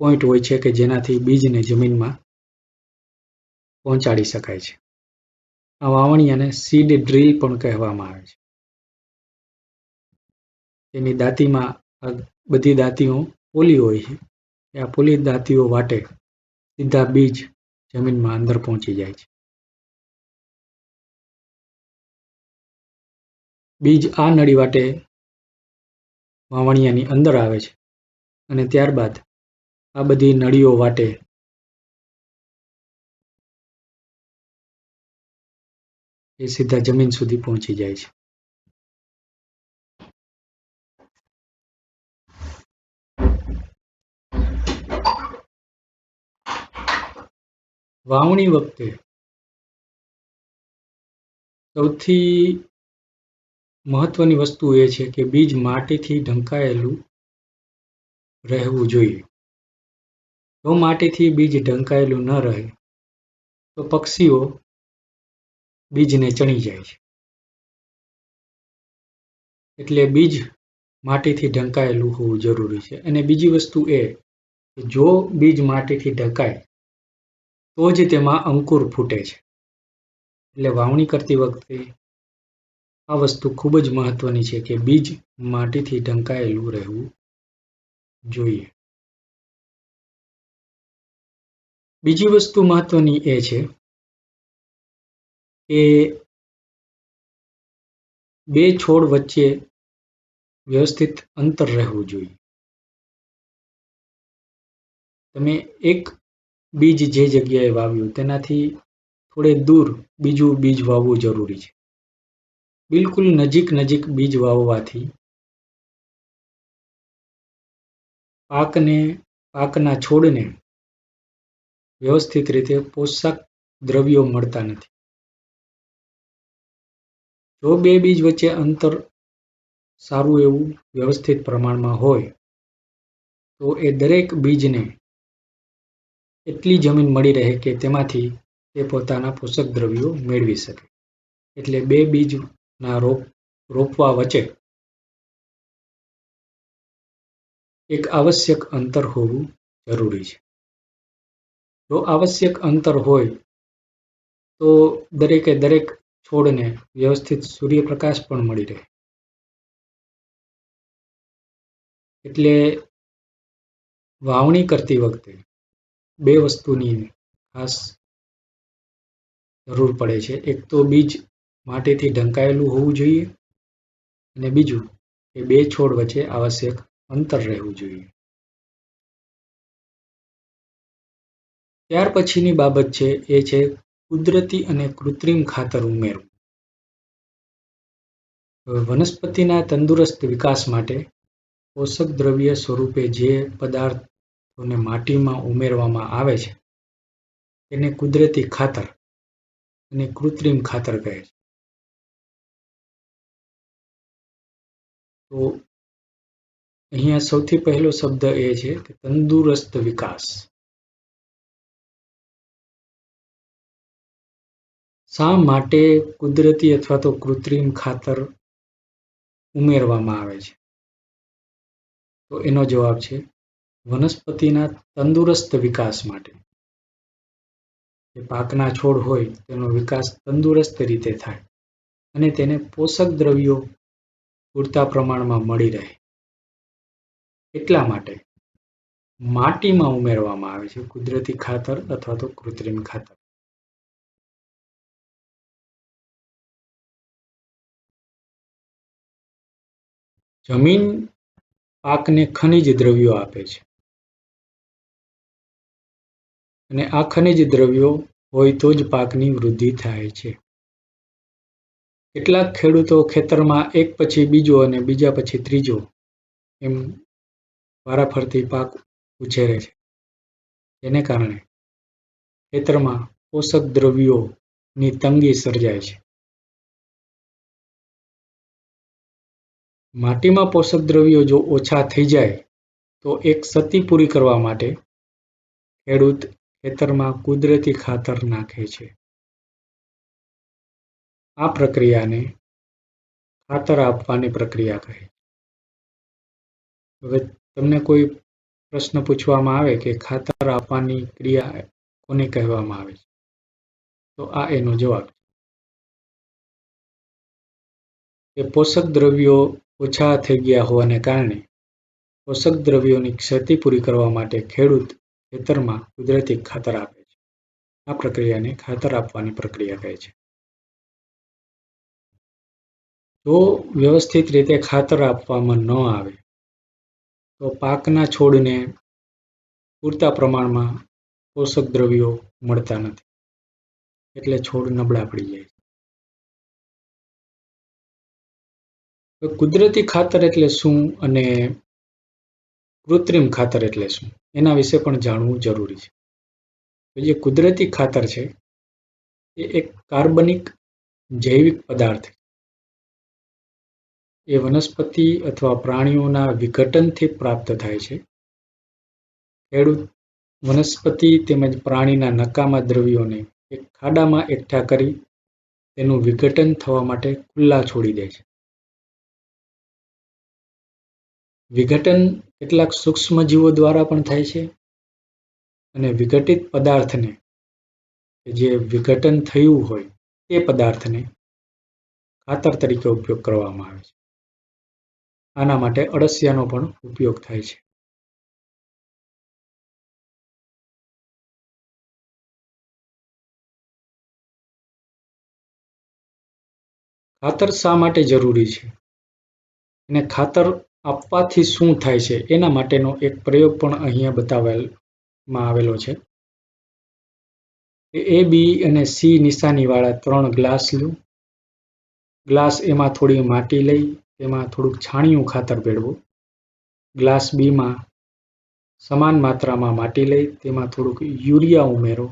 પોઈન્ટ હોય છે કે જેનાથી બીજને જમીનમાં પહોંચાડી શકાય છે. આ વાવણિયાને સીડ ડ્રીલ પણ કહેવામાં આવે છે. એની દાંતીમાં આ બધી દાંતીઓ પોલી હોય છે. આ પોલી દાંતીઓ વાટે સીધા બીજ જમીનમાં અંદર પહોંચી જાય છે. બીજ આ નળી વાટે વાવણિયાની અંદર આવે છે અને ત્યારબાદ આ બધી નળીઓ વાટે એ સીધા જમીન સુધી પહોંચી જાય છે. વાવણી વખતે સૌથી મહત્વની વસ્તુ એ છે કે બીજ માટીથી ઢંકાયેલું રહેવું જોઈએ. જો માટીથી બીજ ઢંકાયેલું ન રહે તો પક્ષીઓ બીજને ચણી જાય છે. એટલે બીજ માટીથી ઢંકાયેલું હોવું જરૂરી છે. અને બીજી વસ્તુ એ કે જો બીજ માટીથી ઢંકાય તો જ તેમાં અંકુર ફૂટે છે. એટલે વાવણી કરતી વખતે આ વસ્તુ ખૂબ જ મહત્વની છે કે બીજ માટીથી ઢંકાયેલું રહેવું જોઈએ. બીજી વસ્તુ મહત્વની એ છે કે બે છોડ વચ્ચે વ્યવસ્થિત અંતર રહેવું જોઈએ. તમે એક બીજ જે જગ્યાએ વાવ્યું તેનાથી થોડે દૂર બીજું બીજ વાવવું જરૂરી છે. બિલકુલ નજીક બીજ વાવવાથી પાકના છોડને વ્યવસ્થિત રીતે પોષક દ્રવ્યો મળતા નથી. જો બે બીજ વચ્ચે અંતર સારું એવું વ્યવસ્થિત પ્રમાણમાં હોય તો એ દરેક બીજને એટલી જમીન મળી રહે કે તેમાંથી તે પોતાના પોષક દ્રવ્યો મેળવી શકે. એટલે બે બીજના રોપવા વચ્ચે એક આવશ્યક અંતર હોવું જરૂરી છે. જો આવશ્યક અંતર હોય તો દરેક છોડને વ્યવસ્થિત સૂર્યપ્રકાશ પણ મળી રહે. એટલે વાવણી કરતી વખતે બે વસ્તુની ખાસ જરૂર પડે છે. એક તો બીજ માટીથી ઢંકાયેલું હોવું જોઈએ અને બીજું કે બે છોડ વચ્ચે આવશ્યક અંતર રહેવું જોઈએ. ત્યાર પછીની બાબત છે એ છે કુદરતી અને કૃત્રિમ ખાતર ઉમેરવું. વનસ્પતિના તંદુરસ્ત વિકાસ માટે પોષક દ્રવ્ય સ્વરૂપે જે પદાર્થોને માટીમાં ઉમેરવામાં આવે છે તેને કુદરતી ખાતર અને કૃત્રિમ ખાતર કહે છે. તો અહીંયા સૌથી પહેલો શબ્દ એ છે કે તંદુરસ્ત વિકાસ. શા માટે કુદરતી અથવા તો કૃત્રિમ ખાતર ઉમેરવામાં આવે છે? તો એનો જવાબ છે વનસ્પતિના તંદુરસ્ત વિકાસ માટે. જે પાકના છોડ હોય તેનો વિકાસ તંદુરસ્ત રીતે થાય અને તેને પોષક દ્રવ્યો પૂરતા પ્રમાણમાં મળી રહે એટલા માટે માટીમાં ઉમેરવામાં આવે છે કુદરતી ખાતર અથવા તો કૃત્રિમ ખાતર. જમીન પાકને ખનિજ દ્રવ્યો આપે છે અને આ ખનિજ દ્રવ્યો હોય તો જ પાકની વૃદ્ધિ થાય છે. કેટલાક ખેડૂતો ખેતરમાં એક પછી બીજો અને બીજા પછી ત્રીજો એમ વારાફરતી પાક ઉછેરે છે. જેને કારણે ખેતરમાં પોષક દ્રવ્યોની તંગી સર્જાય છે. માટીમાં પોષક દ્રવ્યો જો ઓછા થઈ જાય તો એક ક્ષતિ પૂરી કરવા માટે ખેડૂત ખેતરમાં કુદરતી ખાતર નાખે છે. આ પ્રક્રિયાને ખાતર આપવાની પ્રક્રિયા કહે છે. હવે તમને કોઈ પ્રશ્ન પૂછવામાં આવે કે ખાતર આપવાની ક્રિયા કોને કહેવામાં આવે છે, તો આ એનો જવાબ છે. પોષક દ્રવ્યો ઓછા થઈ ગયા હોવાને કારણે પોષક દ્રવ્યોની ક્ષતિ પૂરી કરવા માટે ખેડૂત ખેતરમાં કુદરતી ખાતર આપે છે. આ પ્રક્રિયાને ખાતર આપવાની પ્રક્રિયા કહે છે. જો વ્યવસ્થિત રીતે ખાતર આપવામાં ન આવે તો પાકના છોડને પૂરતા પ્રમાણમાં પોષક દ્રવ્યો મળતા નથી, એટલે છોડ નબળા પડી જાય છે. કુદરતી ખાતર એટલે શું અને કૃત્રિમ ખાતર એટલે શું, એના વિશે પણ જાણવું જરૂરી છે. જે કુદરતી ખાતર છે એ એક કાર્બનિક જૈવિક પદાર્થ છે. એ વનસ્પતિ અથવા પ્રાણીઓના વિઘટનથી પ્રાપ્ત થાય છે. ખેડૂત વનસ્પતિ તેમજ પ્રાણીના નકામા દ્રવ્યોને એક ખાડામાં એકઠા કરી તેનું વિઘટન થવા માટે ખુલ્લા છોડી દે છે. વિઘટન કેટલાક સૂક્ષ્મજીવો દ્વારા પણ થાય છે અને વિઘટિત પદાર્થને, જે વિઘટન થયું હોય તે પદાર્થને ખાતર તરીકે ઉપયોગ કરવામાં આવે છે. આના માટે અળસિયાનો પણ ઉપયોગ થાય છે. ખાતર શા માટે જરૂરી છે અને ખાતર આપવાથી શું થાય છે, એના માટેનો એક પ્રયોગ પણ અહીંયા બતાવવામાં આવેલો છે. A, B અને C નિશાનીવાળા 3 ગ્લાસ લો. ગ્લાસ એમાં થોડી માટી લઈ તેમાં થોડુંક છાણિયું ખાતર ભેળવો. ગ્લાસ બીમાં સમાન માત્રામાં માટી લઈ તેમાં થોડુંક યુરિયા ઉમેરો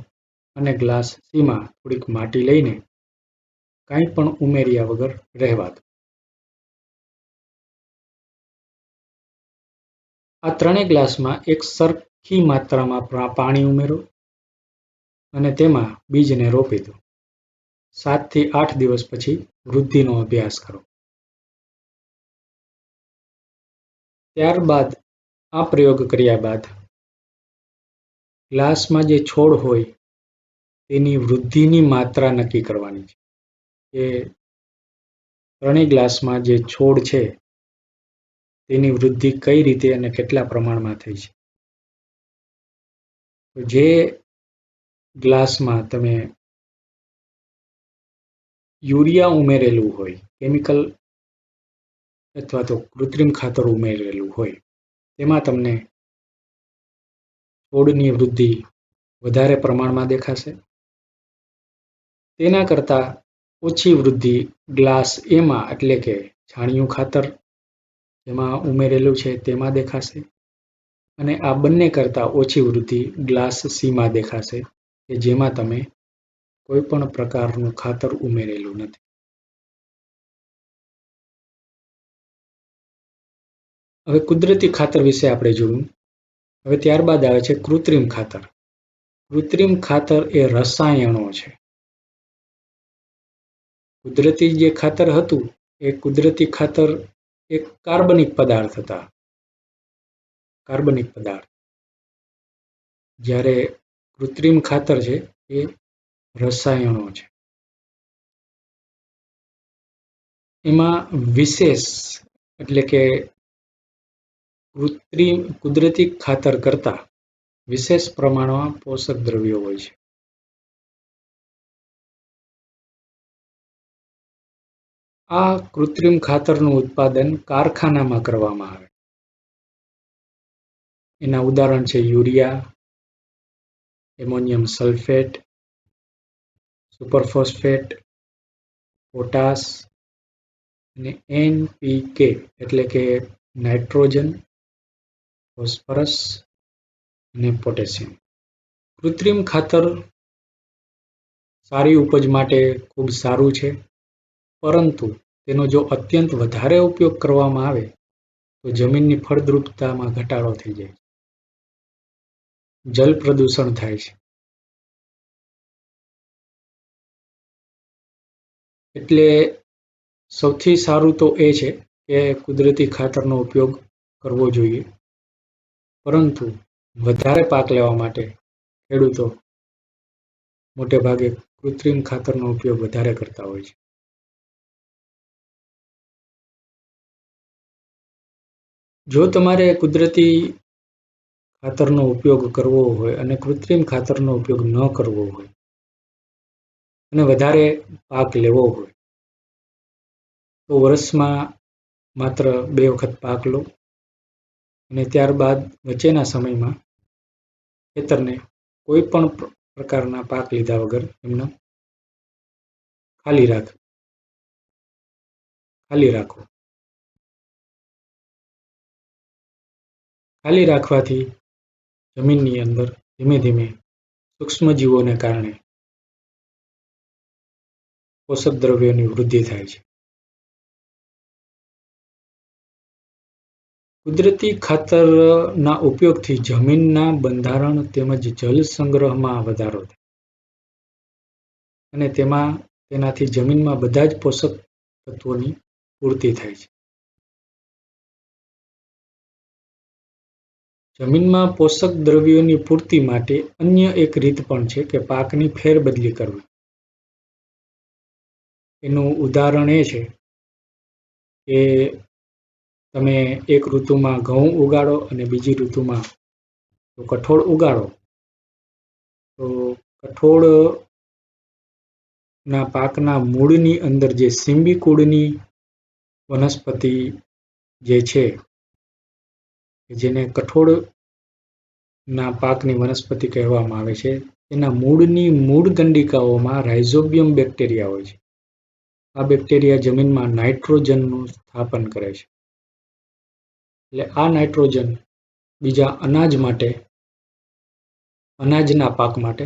અને ગ્લાસ સીમાં થોડીક માટી લઈને કંઈ પણ ઉમેર્યા વગર રહેવા દો. આ ત્રણેય ગ્લાસમાં એક સરખી માત્રામાં પાણી ઉમેરો અને તેમાં બીજને રોપી દો. 7 થી 8 દિવસ પછી વૃદ્ધિનો અભ્યાસ કરો. ત્યારબાદ આ પ્રયોગ કર્યા બાદ ગ્લાસમાં જે છોડ હોય તેની વૃદ્ધિની માત્રા નક્કી કરવાની છે. કે ત્રણેય ગ્લાસમાં જે છોડ છે તેની વૃદ્ધિ કઈ રીતે અને કેટલા પ્રમાણમાં થઈ છે. જે ગ્લાસમાં તમે યુરિયા ઉમેરેલું હોય, કેમિકલ અથવા તો કૃત્રિમ ખાતર ઉમેરેલું હોય, તેમાં તમને છોડની વૃદ્ધિ વધારે પ્રમાણમાં દેખાશે. તેના કરતાં ઓછી વૃદ્ધિ ગ્લાસ એમાં એટલે કે છાણિયું ખાતર જેમાં ઉમેરેલું છે તેમાં દેખાશે અને આ બંને કરતાં ઓછી વૃદ્ધિ ગ્લાસ સીમાં દેખાશે કે જેમાં તમે કોઈ પણ પ્રકારનું ખાતર ઉમેરેલું નથી. હવે કુદરતી ખાતર વિશે આપણે જોયું. હવે ત્યારબાદ આવે છે કૃત્રિમ ખાતર. કૃત્રિમ ખાતર એ રસાયણો છે. કુદરતી જે ખાતર હતું એ કુદરતી ખાતર એક કાર્બનિક પદાર્થ હતા. કાર્બનિક પદાર્થ. જ્યારે કૃત્રિમ ખાતર છે એ રસાયણો છે. એમાં વિશેષ એટલે કે કુદરતી ખાતર કરતાં વિશેષ પ્રમાણમાં પોષક દ્રવ્યો હોય છે. આ કૃત્રિમ ખાતરનું ઉત્પાદન કારખાનામાં કરવામાં આવે. એના ઉદાહરણ છે urea, ammonium sulphate, superphosphate, potash અને NPK એટલે કે નાઇટ્રોજન, ફોસ્ફરસ અને પોટેશિયમ. કૃત્રિમ ખાતર સારી ઉપજ માટે ખૂબ સારું છે, પરંતુ તેનો જો અત્યંત વધારે ઉપયોગ કરવામાં આવે તો જમીનની ફળદ્રુપતામાં ઘટાડો થઈ જાય છે, જલ પ્રદૂષણ થાય છે. એટલે સૌથી સારું તો એ છે કે કુદરતી ખાતરનો ઉપયોગ કરવો જોઈએ, પરંતુ વધારે પાક લેવા માટે ખેડૂતો મોટે ભાગે કૃત્રિમ ખાતરનો ઉપયોગ વધારે કરતા હોય છે. જો તમારે કુદરતી ખાતરનો ઉપયોગ કરવો હોય અને કૃત્રિમ ખાતરનો ઉપયોગ ન કરવો હોય અને વધારે પાક લેવો હોય તો વર્ષમાં માત્ર 2 વખત પાક લો અને ત્યારબાદ વચ્ચેના સમયમાં ખેતરને કોઈ પણ પ્રકારના પાક લીધા વગર એમને ખાલી રાખો. ખાલી રાખવાથી જમીનની અંદર ધીમે ધીમે સૂક્ષ્મજીવોને કારણે પોષક દ્રવ્યોની વૃદ્ધિ થાય છે. કુદરતી ખાતરના ઉપયોગથી જમીનના બંધારણ તેમજ જલ સંગ્રહમાં વધારો થાય અને તેનાથી જમીનમાં બધા જ પોષક તત્વોની પૂર્તિ થાય છે. જમીનમાં પોષક દ્રવ્યોની પૂર્તિ માટે અન્ય એક રીત પણ છે કે પાકની ફેરબદલી કરવી. એનું ઉદાહરણ એ છે કે તમે એક ઋતુમાં ઘઉં ઉગાડો અને બીજી ઋતુમાં કઠોળ ઉગાડો તો કઠોળના પાકના મૂળની અંદર જે સિમ્બીકુળની વનસ્પતિ જે છે, જેને કઠોળના પાકની વનસ્પતિ કહેવામાં આવે છે, તેના મૂળની મૂળ કંડિકાઓમાં રાઇઝોબિયમ બેક્ટેરિયા હોય છે. આ બેક્ટેરિયા જમીનમાં નાઇટ્રોજનનું સ્થાપન કરે છે. એટલે આ નાઇટ્રોજન બીજા અનાજના પાક માટે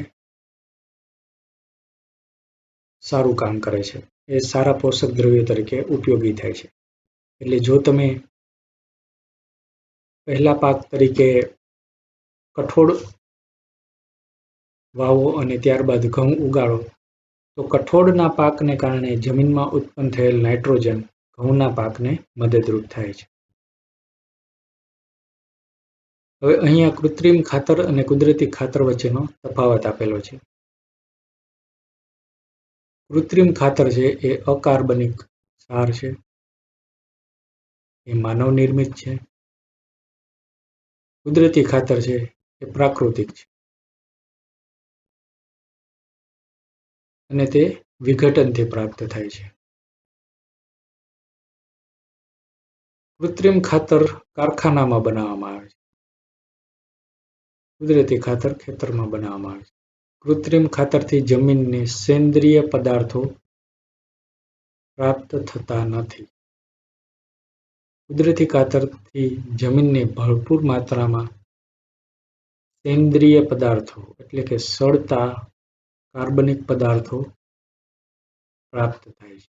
સારું કામ કરે છે. એ સારા પોષક દ્રવ્યો તરીકે ઉપયોગી થાય છે. એટલે જો તમે પહેલા પાક તરીકે કઠોળ વાવો અને ત્યારબાદ ઘઉં ઉગાડો તો કઠોળના પાકને કારણે જમીનમાં ઉત્પન્ન થયેલ નાઇટ્રોજન ઘઉંના પાકને મદદરૂપ થાય છે. હવે અહીંયા કૃત્રિમ ખાતર અને કુદરતી ખાતર વચ્ચેનો તફાવત આપેલો છે. કૃત્રિમ ખાતર છે એ અકાર્બનિક ક્ષાર છે, એ માનવ નિર્મિત છે. કુદરતી ખાતર છે એ પ્રાકૃતિક છે અને તે વિઘટનથી પ્રાપ્ત થાય છે. કૃત્રિમ ખાતર કારખાનામાં બનાવવામાં આવે છે, કુદરતી ખાતર ખેતરમાં બનાવવામાં આવે છે. કૃત્રિમ ખાતરથી જમીનને સેન્દ્રિય પદાર્થો પ્રાપ્ત થતા નથી. કુદરતી ખાતરથી જમીનને ભરપૂર માત્રામાં સેન્દ્રિય પદાર્થો એટલે કે સડતા કાર્બનિક પદાર્થો પ્રાપ્ત થાય છે.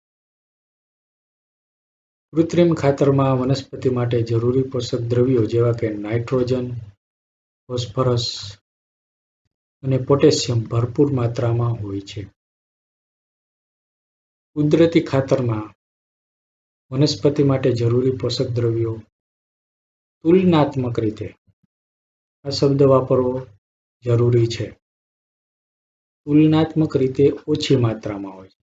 કૃત્રિમ ખાતરમાં વનસ્પતિ માટે જરૂરી પોષક દ્રવ્યો જેવા કે નાઇટ્રોજન, ફોસ્ફરસ અને પોટેશિયમ ભરપૂર માત્રામાં હોય છે. કુદરતી ખાતરમાં વનસ્પતિ માટે જરૂરી પોષક દ્રવ્યો તુલનાત્મક રીતે, આ શબ્દ વાપરવો જરૂરી છે, તુલનાત્મક રીતે ઓછી માત્રામાં હોય છે.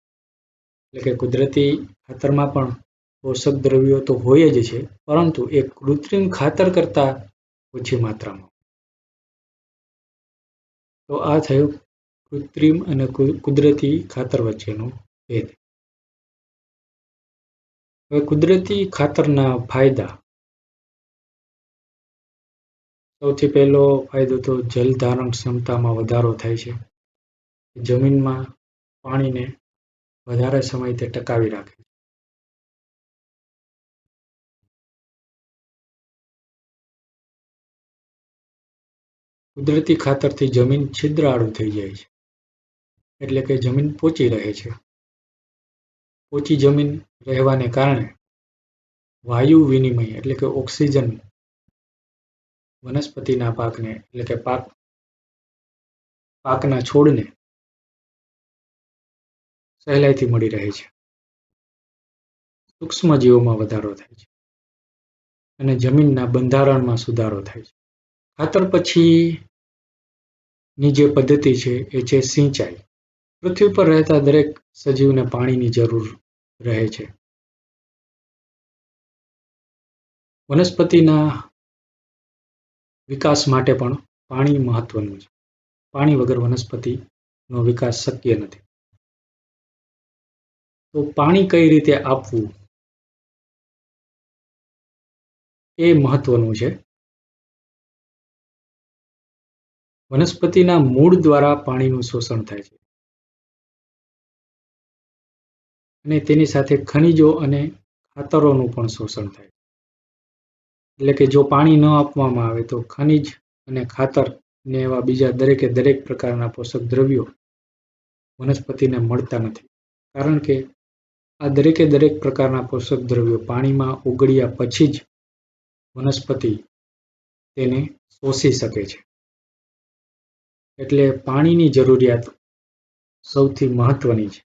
એટલે કે કુદરતી ખાતરમાં પણ પોષક દ્રવ્યો તો હોય જ છે, પરંતુ એ કૃત્રિમ ખાતર કરતાં ઓછી માત્રામાં. તો આ થયું કૃત્રિમ અને કુદરતી ખાતર વચ્ચેનો ભેદ. હવે કુદરતી ખાતરના ફાયદા. સૌથી પહેલો ફાયદો તો જલ ધારણ ક્ષમતામાં વધારો થાય છે. જમીનમાં પાણીને વધારે સમય તે ટકાવી રાખે છે. કુદરતી ખાતરથી જમીન છિદ્રાળુ થઈ જાય છે, એટલે કે જમીન પોચી રહે છે. પોચી જમીન રહેવાને કારણે વાયુ વિનિમય એટલે કે ઓક્સિજન વનસ્પતિના પાકને એટલે કે પાકના છોડને સહેલાઈથી મળી રહે છે. સૂક્ષ્મ જીવોમાં વધારો થાય છે અને જમીનના બંધારણમાં સુધારો થાય છે. ખાતર પછીની જે પદ્ધતિ છે એ છે સિંચાઈ. પૃથ્વી પર રહેતા દરેક સજીવને પાણીની જરૂર રહે છે. વનસ્પતિના વિકાસ માટે પણ પાણી મહત્વનું છે. પાણી વગર વનસ્પતિનો વિકાસ શક્ય નથી. તો પાણી કઈ રીતે આપવું એ મહત્વનું છે. વનસ્પતિના મૂળ દ્વારા પાણીનું શોષણ થાય છે અને તેની સાથે ખનિજો અને ખાતરોનું પણ શોષણ થાય છે. એટલે કે જો પાણી ન આપવામાં આવે તો ખનિજ અને ખાતર ને એવા બીજા દરેક પ્રકારના પોષક દ્રવ્યો વનસ્પતિને મળતા નથી, કારણ કે આ દરેક પ્રકારના પોષક દ્રવ્યો પાણીમાં ઓગળ્યા પછી જ વનસ્પતિ તેને શોષી શકે છે. એટલે પાણીની જરૂરિયાત સૌથી મહત્વની છે.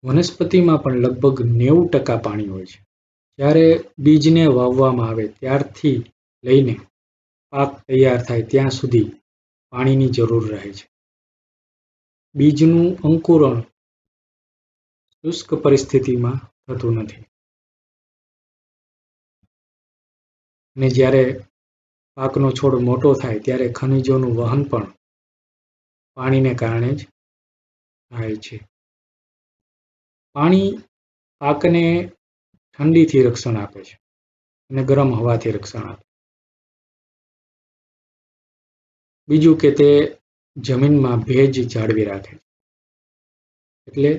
વનસ્પતિમાં પણ લગભગ 90% પાણી હોય છે. જ્યારે બીજને વાવવામાં આવે ત્યારથી લઈને પાક તૈયાર થાય ત્યાં સુધી પાણીની જરૂર રહે છે. બીજનું અંકુરણ શુષ્ક પરિસ્થિતિમાં થતું નથી અને જ્યારે પાકનો છોડ મોટો થાય ત્યારે ખનિજોનું વહન પણ પાણીને કારણે જ થાય છે. પાણી પાકને ઠંડીથી રક્ષણ આપે છે અને ગરમ હવાથી રક્ષણ આપે છે. બીજું કે તે જમીનમાં ભેજ જાળવી રાખે છે. એટલે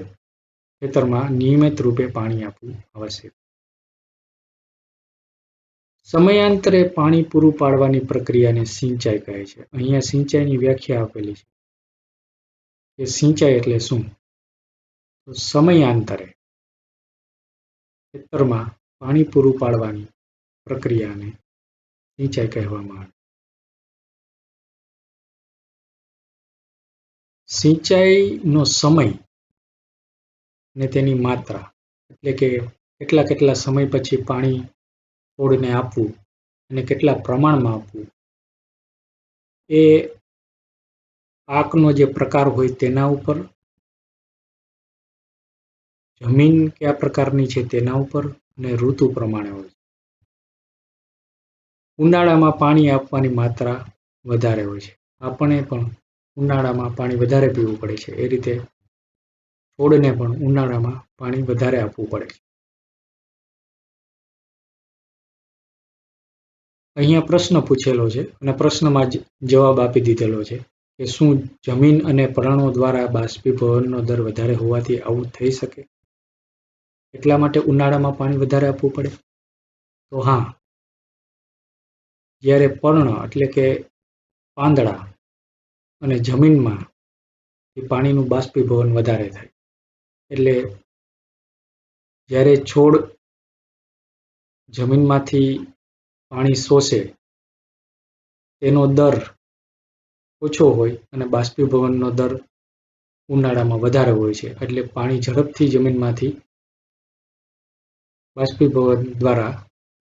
ખેતરમાં નિયમિત રૂપે પાણી આપવું આવશ્યક. સમયાંતરે પાણી પૂરું પાડવાની પ્રક્રિયાને સિંચાઈ કહે છે. અહીંયા સિંચાઈની વ્યાખ્યા આપેલી છે કે સિંચાઈ એટલે શું? તો સમયાંતરે ખેતરમાં પાણી પૂરું પાડવાની પ્રક્રિયાને સિંચાઈ કહેવામાં આવે. સિંચાઈનો સમય અને તેની માત્રા એટલે કે કેટલા સમય પછી પાણી છોડને આપવું અને કેટલા પ્રમાણમાં આપવું એ પાકનો જે પ્રકાર હોય તેના ઉપર, જમીન કયા પ્રકારની છે તેના ઉપર અને ઋતુ પ્રમાણે હોય. ઉનાળામાં પાણી આપવાની માત્રા વધારે હોય છે. આપણે પણ ઉનાળામાં પાણી વધારે પીવું પડે છે. એ રીતે છોડને પણ ઉનાળામાં પાણી વધારે આપવું પડે છે. અહીંયા પ્રશ્ન પૂછેલો છે અને પ્રશ્નમાં જ જવાબ આપી દીધેલો છે કે શું જમીન અને પર્ણો દ્વારા બાષ્પીભવનનો દર વધારે હોવાથી આવું થઈ શકે? એટલા માટે ઉનાળામાં પાણી વધારે આપવું પડે? તો હા, જ્યારે પર્ણ એટલે કે પાંદડા અને જમીનમાં પાણીનું બાષ્પીભવન વધારે થાય, એટલે જ્યારે છોડ જમીનમાંથી પાણી શોષે તેનો દર ઓછો હોય અને બાષ્પીભવનનો દર ઉનાળામાં વધારે હોય છે. એટલે પાણી ઝડપથી જમીનમાંથી બાષ્પીભવન દ્વારા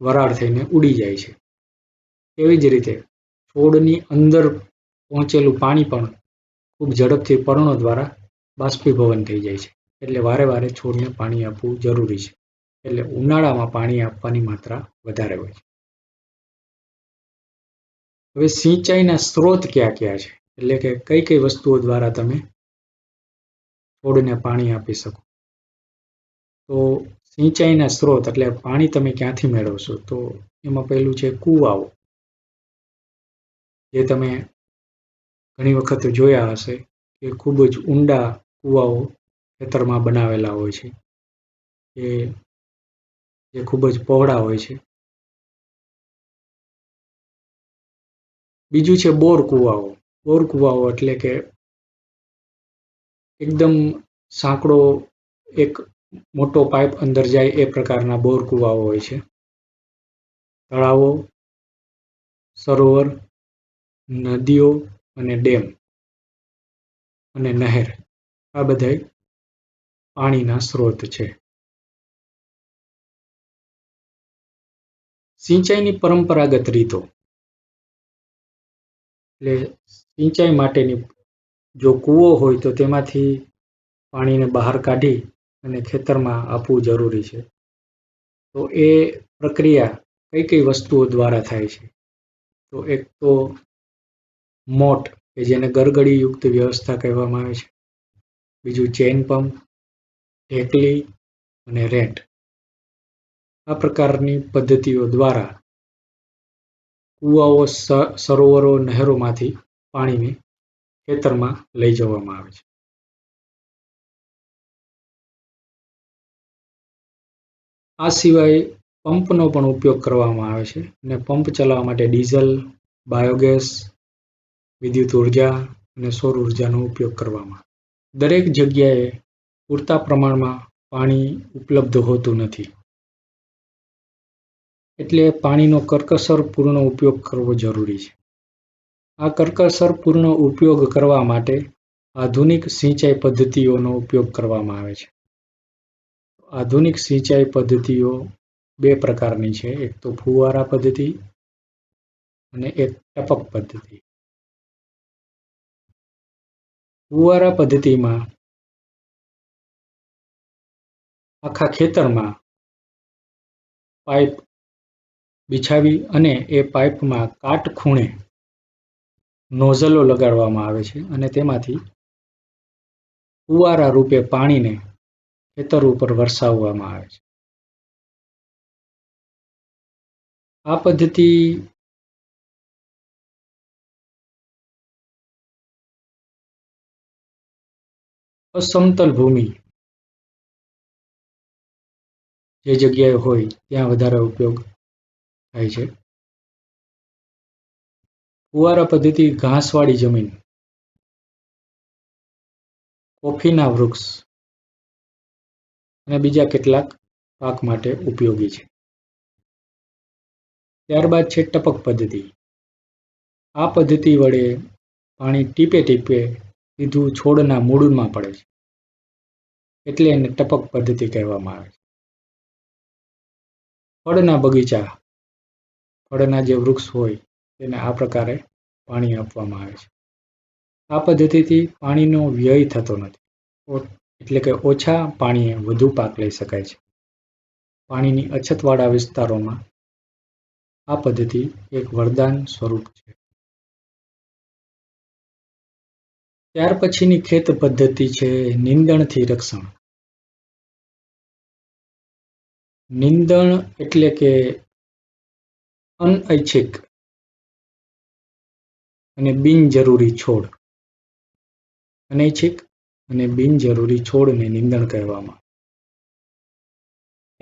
વરાળ થઈને ઉડી જાય છે. એવી જ રીતે છોડની અંદર પહોંચેલું પાણી પણ ખૂબ ઝડપથી પર્ણો દ્વારા બાષ્પીભવન થઈ જાય છે. એટલે વારે છોડને પાણી આપવું જરૂરી છે. એટલે ઉનાળામાં પાણી આપવાની માત્રા વધારે હોય છે. હવે સિંચાઈના સ્ત્રોત કયા છે, એટલે કે કઈ વસ્તુઓ દ્વારા તમે છોડને પાણી આપી શકો? તો સિંચાઈના સ્ત્રોત એટલે પાણી તમે ક્યાંથી મેળવશો? તો એમાં પહેલું છે કુવાઓ, જે તમે ઘણી વખત જોયા હશે કે ખૂબ જ ઊંડા કુવાઓ ખેતરમાં બનાવેલા હોય છે, જે ખૂબ જ પહોળા હોય છે. બીજું છે બોર કૂવાઓ. બોર કૂવાઓ એટલે કે એકદમ સાંકડો એક મોટો પાઇપ અંદર જાય એ પ્રકારના બોર કૂવાઓ હોય છે. તળાવો, સરોવર, નદીઓ અને ડેમ અને નહેર આ બધા પાણીના સ્ત્રોત છે. સિંચાઈની પરંપરાગત રીતો એટલે સિંચાઈ માટેની જો કૂવો હોય તો તેમાંથી પાણીને બહાર કાઢી અને ખેતરમાં આપવું જરૂરી છે. તો એ પ્રક્રિયા કઈ કઈ વસ્તુઓ દ્વારા થાય છે? તો એક તો મોટ કે જેને ગરગડીયુક્ત વ્યવસ્થા કહેવામાં આવે છે. બીજું ચેઇન પંપ, ઢેકલી અને રેટ. આ પ્રકારની પદ્ધતિઓ દ્વારા કૂવાઓ, સરોવરો, નહેરોમાંથી પાણીને ખેતરમાં લઈ જવામાં આવે છે. આ સિવાય પંપનો પણ ઉપયોગ કરવામાં આવે છે અને પંપ ચલાવવા માટે ડીઝલ, બાયોગેસ, વિદ્યુત ઉર્જા અને સૌર ઉર્જાનો ઉપયોગ કરવામાં આવે છે. દરેક જગ્યાએ પૂરતા પ્રમાણમાં પાણી ઉપલબ્ધ હોતું નથી, એટલે પાણીનો કરકસરપૂર્ણ ઉપયોગ કરવો જરૂરી છે. આ કરકસરપૂર્ણ ઉપયોગ કરવા માટે આધુનિક સિંચાઈ પદ્ધતિઓનો ઉપયોગ કરવામાં આવે છે. આધુનિક સિંચાઈ પદ્ધતિઓ બે પ્રકારની છે, એક તો ફુવારા પદ્ધતિ અને એક ટપક પદ્ધતિ. ફુવારા પદ્ધતિમાં આખા ખેતરમાં પાઇપ બિછાવી અને એ પાઇપમાં કાટખૂણે નોઝલો લગાડવામાં આવે છે અને તેમાંથી ફુવારા રૂપે પાણીને ખેતર ઉપર વરસાવવામાં આવે છે. આ પદ્ધતિ અસમતલ ભૂમિ જે જગ્યાએ હોય ત્યાં વધારે ઉપયોગ થાય છે. ફુવારા પદ્ધતિ ઘાસવાળી જમીન, કોફીના વૃક્ષ અને બીજા કેટલાક પાક માટે ઉપયોગી છે. ત્યારબાદ છે ટપક પદ્ધતિ. આ પદ્ધતિ વડે પાણી ટીપે ટીપે સીધું છોડના મૂળમાં પડે છે, એટલે એને ટપક પદ્ધતિ કહેવામાં આવે છે. ફળના બગીચા, ફળના જે વૃક્ષ હોય તેને આ પ્રકારે પાણી આપવામાં આવે છે. આ પદ્ધતિથી પાણીનો વ્યય થતો નથી, એટલે કે ઓછા પાણીએ વધુ પાક લઈ શકાય છે. પાણીની અછતવાળા વિસ્તારોમાં આ પદ્ધતિ એક વરદાન સ્વરૂપ છે. ત્યાર પછીની ખેત પદ્ધતિ છે નીંદણથી રક્ષણ. નીંદણ એટલે કે અનૈચ્છિક અને બિનજરૂરી છોડ. અનૈચ્છિક અને બિનજરૂરી છોડને નીંદણ કહેવામાં.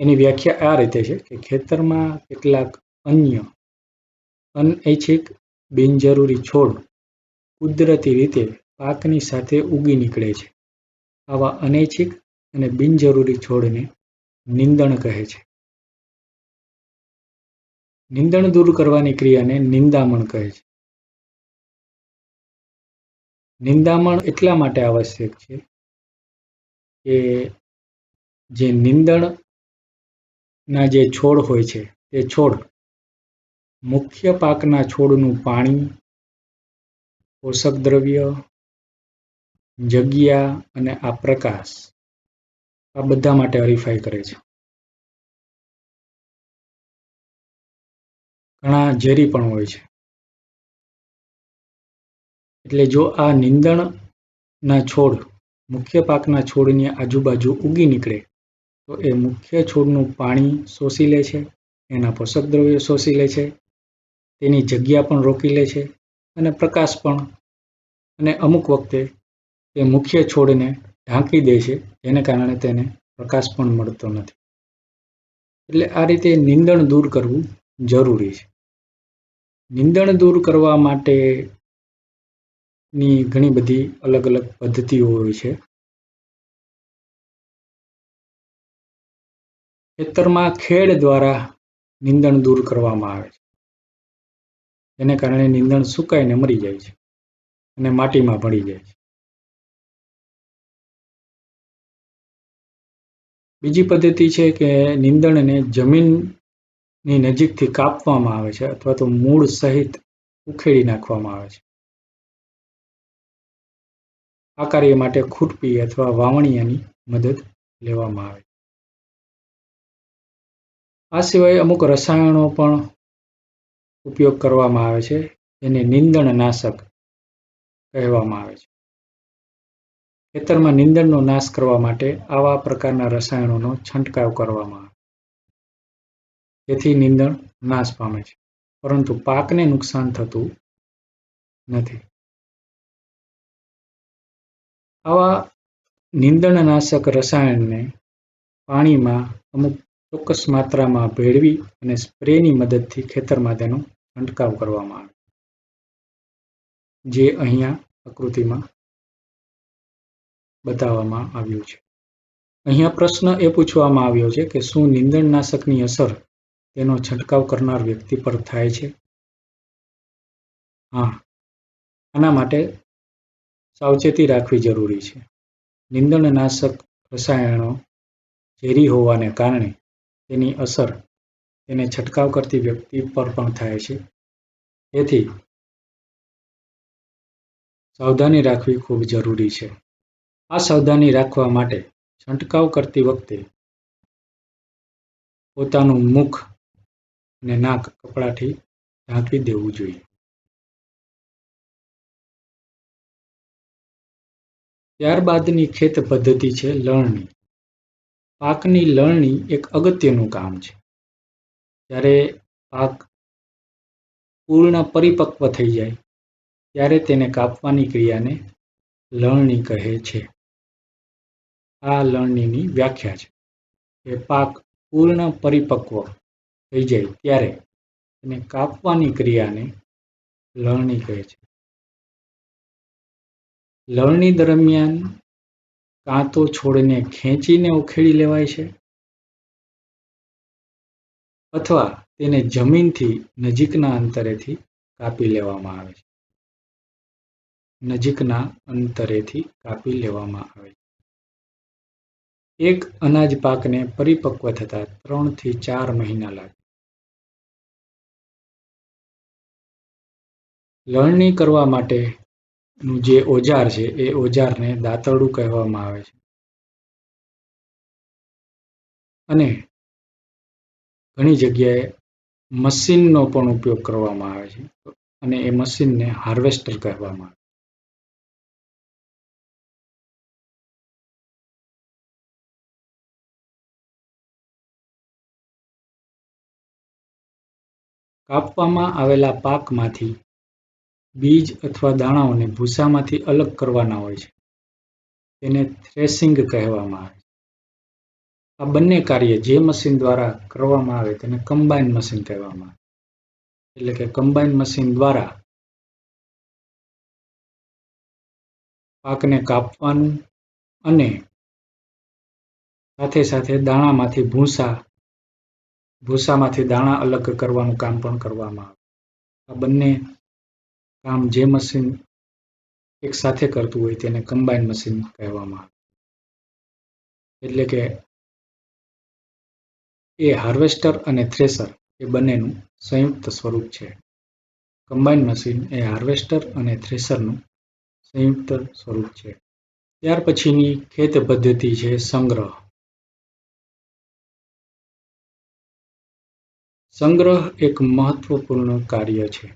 એની વ્યાખ્યા આ રીતે છે કે ખેતરમાં કેટલાક અન્ય અનૈચ્છિક બિનજરૂરી છોડ કુદરતી રીતે પાકની સાથે ઉગી નીકળે છે. આવા અનૈચ્છિક અને બિનજરૂરી છોડને નીંદણ કહે છે. નીંદણ દૂર કરવાની ક્રિયાને નિંદામણ કહે છે. નિંદામણ એટલા માટે આવશ્યક છે કે જે નીંદણના જે છોડ હોય છે તે છોડ મુખ્ય પાકના છોડનું પાણી, પોષક દ્રવ્ય, જગ્યા અને આ પ્રકાશ આ બધા માટે હરીફાઈ કરે છે. ઘણા ઝેરી પણ હોય છે. એટલે જો આ નીંદણના છોડ મુખ્ય પાકના છોડની આજુબાજુ ઉગી નીકળે તો એ મુખ્ય છોડનું પાણી શોષી લે છે, એના પોષક દ્રવ્યો શોષી લે છે, તેની જગ્યા પણ રોકી લે છે અને પ્રકાશ પણ, અને અમુક વખતે તે મુખ્ય છોડને ઢાંકી દે છે, જેને કારણે તેને પ્રકાશ પણ મળતો નથી. એટલે આ રીતે નીંદણ દૂર કરવું જરૂરી છે. નીંદણ દૂર કરવા માટેની ઘણી બધી અલગ અલગ પદ્ધતિઓ હોય છે. ખેતરમાં ખેડ દ્વારા નીંદણ દૂર કરવામાં આવે છે. તેને કારણે નીંદણ સુકાઈને મરી જાય છે અને માટીમાં ભળી જાય છે. બીજી પદ્ધતિ છે કે નીંદણને જમીનની નજીકથી કાપવામાં આવે છે અથવા તો મૂળ સહિત ઉખેડી નાખવામાં આવે છે. આ કાર્ય માટે ખૂરપી અથવા વાવણિયાની મદદ લેવામાં આવે છે. આ સિવાય અમુક રસાયણો પણ ઉપયોગ કરવામાં આવે છે, જેને નીંદણનાશક કહેવામાં આવે છે. ખેતરમાં નીંદણનો નાશ કરવા માટે આવા પ્રકારના રસાયણોનો છંટકાવ કરવામાં આવે, જેથી નીંદણ નાશ પામે છે, પરંતુ પાકને નુકસાન થતું નથી. આવા નીંદણનાશક રસાયણને પાણીમાં અમુક ચોક્કસ માત્રામાં ભેળવી અને સ્પ્રેની મદદથી ખેતરમાં તેનો છંટકાવ કરવામાં આવે, જે અહીંયા આકૃતિમાં બતાવવામાં આવ્યું છે. અહીંયા પ્રશ્ન એ પૂછવામાં આવ્યો છે કે શું નીંદણનાશકની અસર તેનો છંટકાવ કરનાર વ્યક્તિ પર થાય છે? હા, આના માટે સાવચેતી રાખવી જરૂરી છે. નીંદણનાશક રસાયણો ઝેરી હોવાને કારણે તેની અસર તેને છંટકાવ કરતી વ્યક્તિ પર પણ થાય છે. તેથી સાવધાની રાખવી ખૂબ જરૂરી છે. આ સાવધાની રાખવા માટે છંટકાવ કરતી વખતે પોતાનું મુખ અને નાક કપડાથી ઢાંકી દેવું જોઈએ. ત્યારબાદની ખેત પદ્ધતિ છે લણણી. પાકની લણણી એક અગત્યનું કામ છે. જ્યારે પાક પૂર્ણ પરિપક્વ થઈ જાય ત્યારે તેને કાપવાની ક્રિયાને લણણી કહે છે. આ લણણીની વ્યાખ્યા છે કે પાક પૂર્ણ પરિપક્વ થઈ જાય ત્યારે તેને કાપવાની ક્રિયાને લણણી કહે છે. લણણી દરમિયાન કાં તો છોડને ખેંચીને ઉખેડી લેવાય છે અથવા તેને જમીનથી નજીકના અંતરેથી કાપી લેવામાં આવે છે. એક અનાજ પાકને પરિપક્વ થતા 3 થી 4 મહિના લાગે. લણણી કરવા માટેનું જે ઓજાર છે એ ઓજારને દાંતરડું કહેવામાં આવે છે. અને ઘણી જગ્યાએ મશીનનો પણ ઉપયોગ કરવામાં આવે છે અને એ મશીનને હાર્વેસ્ટર કહેવામાં આવે છે. કાપવામાં આવેલા પાકમાંથી બીજ અથવા દાણાઓને ભૂસામાંથી અલગ કરવાના હોય છે. તેને થ્રેશિંગ કહેવામાં આવે છે. આ બંને કાર્ય જે મશીન દ્વારા કરવામાં આવે તેને કમ્બાઈન મશીન કહેવામાં આવે. એટલે કે કમ્બાઈન મશીન દ્વારા પાકને કાપવાનું અને સાથે સાથે દાણામાંથી ભૂસામાંથી દાણા અલગ કરવાનું કામ પણ કરવામાં આવે. આ બંને કામ જે મશીન એક સાથે કરતું હોય તેને કમ્બાઈન મશીન કહેવામાં આવે. એટલે કે એ હાર્વેસ્ટર અને થ્રેશર એ બંનેનું સંયુક્ત સ્વરૂપ છે. કમ્બાઈન મશીન એ હાર્વેસ્ટર અને થ્રેશરનું સંયુક્ત સ્વરૂપ છે. ત્યાર પછીની ખેત પદ્ધતિ છે સંગ્રહ. સંગ્રહ એક મહત્વપૂર્ણ કાર્ય છે.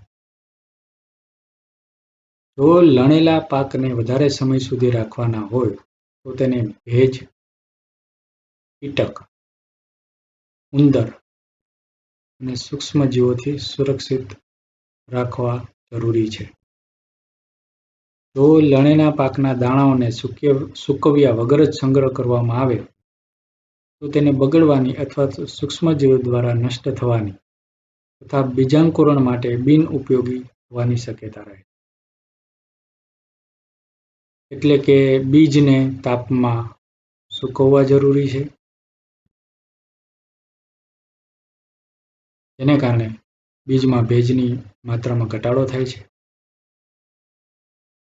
જો લણેલા પાકને વધારે સમય સુધી રાખવાના હોય તો તેને ભેજ, કીટક, ઉંદર અને સૂક્ષ્મજીવોથી સુરક્ષિત રાખવા જરૂરી છે. જો લણેલા પાકના દાણાઓને સૂકવ્યા વગર જ સંગ્રહ કરવામાં આવે તો તેને બગડવાની અથવા સૂક્ષ્મજીવો દ્વારા નષ્ટ થવાની તથા બીજાંકુરણ માટે બિનઉપયોગી થવાની શક્યતા રહે. એટલે કે બીજને તાપમાં સૂકવવા જરૂરી છે, જેને કારણે બીજમાં ભેજની માત્રામાં ઘટાડો થાય છે.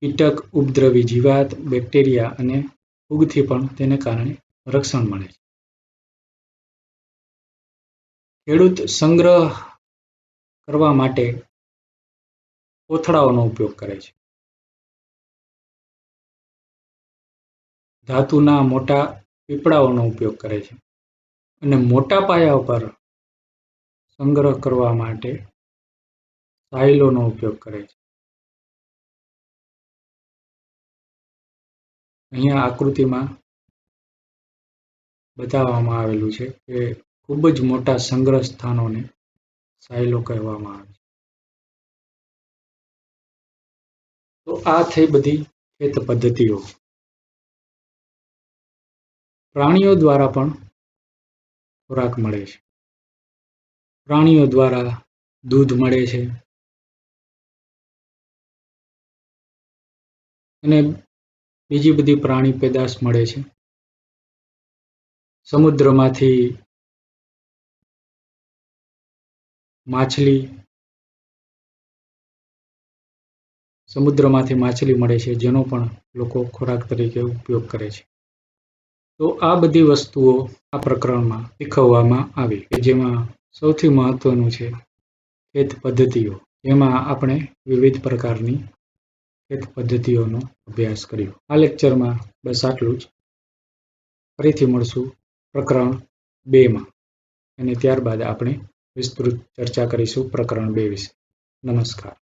કીટક, ઉપદ્રવી જીવાત, બેક્ટેરિયા અને ફૂગથી પણ તેને કારણે રક્ષણ મળે છે. ખેડૂત સંગ્રહ કરવા માટે કોથળાઓનો ઉપયોગ કરે છે. ધાતુના મોટા પીપળાઓનો ઉપયોગ કરે છે અને મોટા પાયા પર સંગ્રહ કરવા માટે સાયલોનો ઉપયોગ કરે છે. અહીંયા આકૃતિમાં બતાવવામાં આવેલું છે કે ખૂબ જ મોટા સંગ્રહ સ્થાનોને સાયલો કહેવામાં આવે છે. તો આ થઈ બધી ખેત પદ્ધતિઓ. પ્રાણીઓ દ્વારા પણ ખોરાક મળે છે. પ્રાણીઓ દ્વારા દૂધ મળે છે અને બીજી બધી પ્રાણી પેદાશ મળે છે. સમુદ્રમાંથી માછલી મળે છે, જેનો પણ લોકો ખોરાક તરીકે ઉપયોગ કરે છે. તો આ બધી વસ્તુઓ આ પ્રકરણમાં શીખવવામાં આવી, કે જેમાં સૌથી મહત્વનું છે ખેત પદ્ધતિઓ. એમાં આપણે વિવિધ પ્રકારની ખેત પદ્ધતિઓનો અભ્યાસ કર્યો. આ લેક્ચરમાં બસ આટલું જ. ફરીથી મળશું પ્રકરણ 2માં અને ત્યારબાદ આપણે વિસ્તૃત ચર્ચા કરીશું પ્રકરણ 2 વિશે. નમસ્કાર.